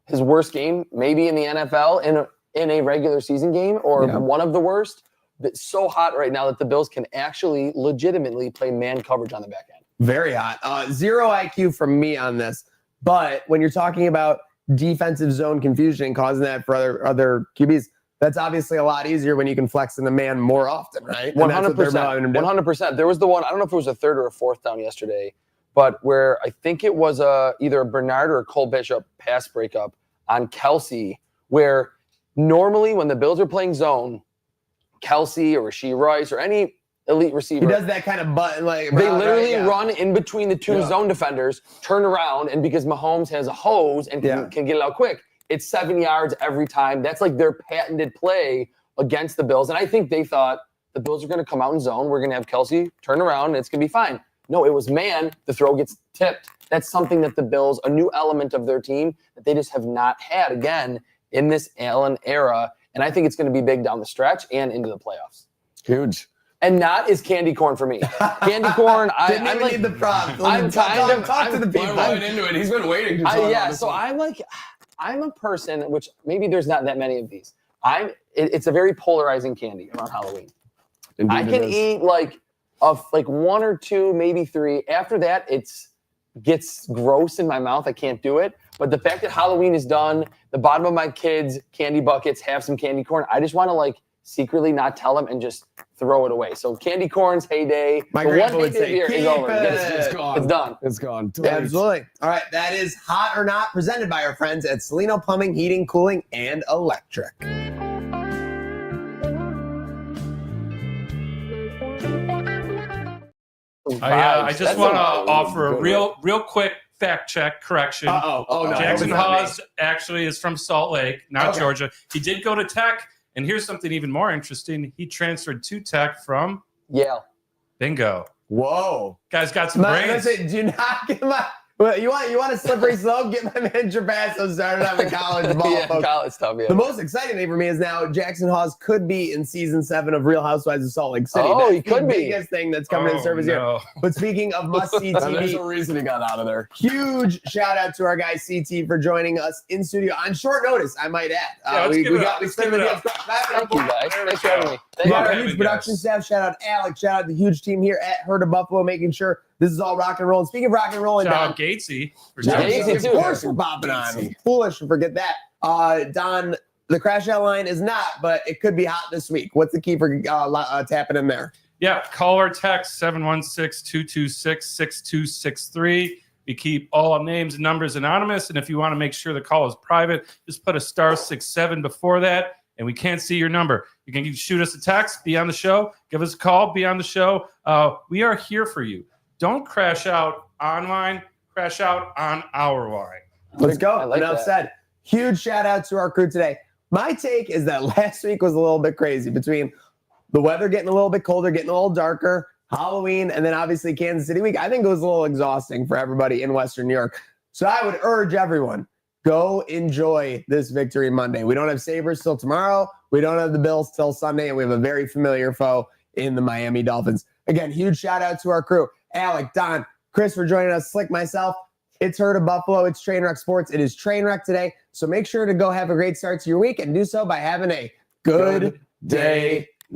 Speaker 3: his worst game maybe in the NFL in a regular season game or one of the worst. That's so hot right now that the Bills can actually legitimately play man coverage on the back end.
Speaker 1: Very hot. Zero IQ from me on this. But when you're talking about defensive zone confusion and causing that for other QBs, that's obviously a lot easier when you can flex in the man more often, right?
Speaker 3: 100%. 100%. There was the one, I don't know if it was a third or a fourth down yesterday, but where I think it was either a Bernard or a Cole Bishop pass breakup on Kelce, where normally when the Bills are playing zone, Kelce or Rasheed Rice or any elite receiver,
Speaker 1: He does that kind of button like
Speaker 3: they literally run in between the two zone defenders, turn around, and because Mahomes has a hose and can get it out quick, it's 7 yards every time. That's like their patented play against the Bills. And I think they thought the Bills are going to come out in zone. We're going to have Kelce turn around, and it's going to be fine. No, it was man. The throw gets tipped. That's something that the Bills, a new element of their team that they just have not had again in this Allen era. And I think it's going to be big down the stretch and into the playoffs.
Speaker 4: Huge.
Speaker 3: And not is candy corn for me. Candy corn,
Speaker 1: Didn't
Speaker 3: I'm
Speaker 1: even
Speaker 3: like,
Speaker 1: need the prop.
Speaker 3: I'm kind of
Speaker 1: talk to the
Speaker 4: Went
Speaker 1: people.
Speaker 4: right into it. He's been waiting to talk about this one.
Speaker 3: I'm a person, which maybe there's not that many of these. It's a very polarizing candy around Halloween.
Speaker 4: Indeed
Speaker 3: I
Speaker 4: it
Speaker 3: can
Speaker 4: is.
Speaker 3: eat like one or two, maybe three. After that, gets gross in my mouth. I can't do it. But the fact that Halloween is done, the bottom of my kids' candy buckets have some candy corn. I just want to secretly not tell them and just throw it away. So candy corn's heyday.
Speaker 1: My
Speaker 3: the
Speaker 1: grandpa
Speaker 3: one
Speaker 1: would
Speaker 3: heyday
Speaker 1: say,
Speaker 3: beer is over.
Speaker 1: "Keep
Speaker 3: It's
Speaker 1: it."
Speaker 4: gone.
Speaker 3: It's done.
Speaker 4: It's gone.
Speaker 1: Absolutely. All right, that is Hot or Not, presented by our friends at Salino Plumbing, Heating, Cooling, and Electric.
Speaker 5: I just
Speaker 3: That's
Speaker 5: want to
Speaker 3: a
Speaker 5: offer a
Speaker 3: good
Speaker 5: real quick fact check correction.
Speaker 1: Oh no.
Speaker 5: Jackson
Speaker 1: It was not me.
Speaker 5: Hawes actually is from Salt Lake, not
Speaker 1: Okay.
Speaker 5: Georgia. He did go to Tech, and here's something even more interesting. He transferred to Tech from
Speaker 3: Yale.
Speaker 5: Bingo.
Speaker 1: Whoa.
Speaker 5: Guys got some brains.
Speaker 1: Listen, do not get my. Well, you want a slippery slope? Get my man Trapasso started on the college ball,
Speaker 3: Yeah,
Speaker 1: folks.
Speaker 3: college stuff, yeah.
Speaker 1: The most exciting thing for me is now Jackson Hawes could be in season 7 of Real Housewives of Salt Lake City.
Speaker 3: Oh,
Speaker 1: That's
Speaker 3: he could
Speaker 1: the
Speaker 3: be.
Speaker 1: biggest thing that's coming to the surface here.
Speaker 5: no.
Speaker 1: But speaking of must-see
Speaker 4: There's
Speaker 1: TV,
Speaker 4: a reason he got out of there.
Speaker 1: huge shout out to our guy CT for joining us in studio on short notice, I might add.
Speaker 5: Yeah, let's give it up.
Speaker 1: We
Speaker 5: Let's
Speaker 1: spent
Speaker 5: give
Speaker 1: the
Speaker 5: it
Speaker 1: deal.
Speaker 5: up.
Speaker 3: Thank you, guys. Thanks for having me.
Speaker 1: We got
Speaker 3: Thank
Speaker 1: our
Speaker 3: you.
Speaker 5: having
Speaker 1: huge production
Speaker 5: us.
Speaker 1: staff. Shout out Alex. Shout out the huge team here at Herd of Buffalo, making sure this is all rock and roll. And speaking of rock and roll, and
Speaker 5: Shout
Speaker 1: Don,
Speaker 5: out Gatesy. For
Speaker 3: Yeah,
Speaker 5: joining
Speaker 3: Gatesy
Speaker 5: us.
Speaker 3: too.
Speaker 1: of course we're popping on. Foolish to forget that. Don, the crash out line is not, but it could be hot this week. What's the key for tapping in there?
Speaker 5: Yeah, call or text 716-226-6263. We keep all names and numbers anonymous, and if you want to make sure the call is private, just put a *67 before that, and we can't see your number. You can shoot us a text, be on the show, give us a call, be on the show. We are here for you. Don't crash out online, crash out on our line.
Speaker 1: Let's go.
Speaker 3: I like
Speaker 1: Enough
Speaker 3: that.
Speaker 1: said. Huge shout out to our crew today. My take is that last week was a little bit crazy between the weather getting a little bit colder, getting a little darker, Halloween, and then obviously Kansas City week. I think it was a little exhausting for everybody in Western New York. So I would urge everyone, go enjoy this Victory Monday. We don't have Sabres till tomorrow. We don't have the Bills till Sunday, and we have a very familiar foe in the Miami Dolphins. Again, huge shout out to our crew. Alec, Don, Chris for joining us, Slick, myself. It's Herd of Buffalo. It's Trainwreck Sports. It is Trainwreck today. So make sure to go have a great start to your week and do so by having a good day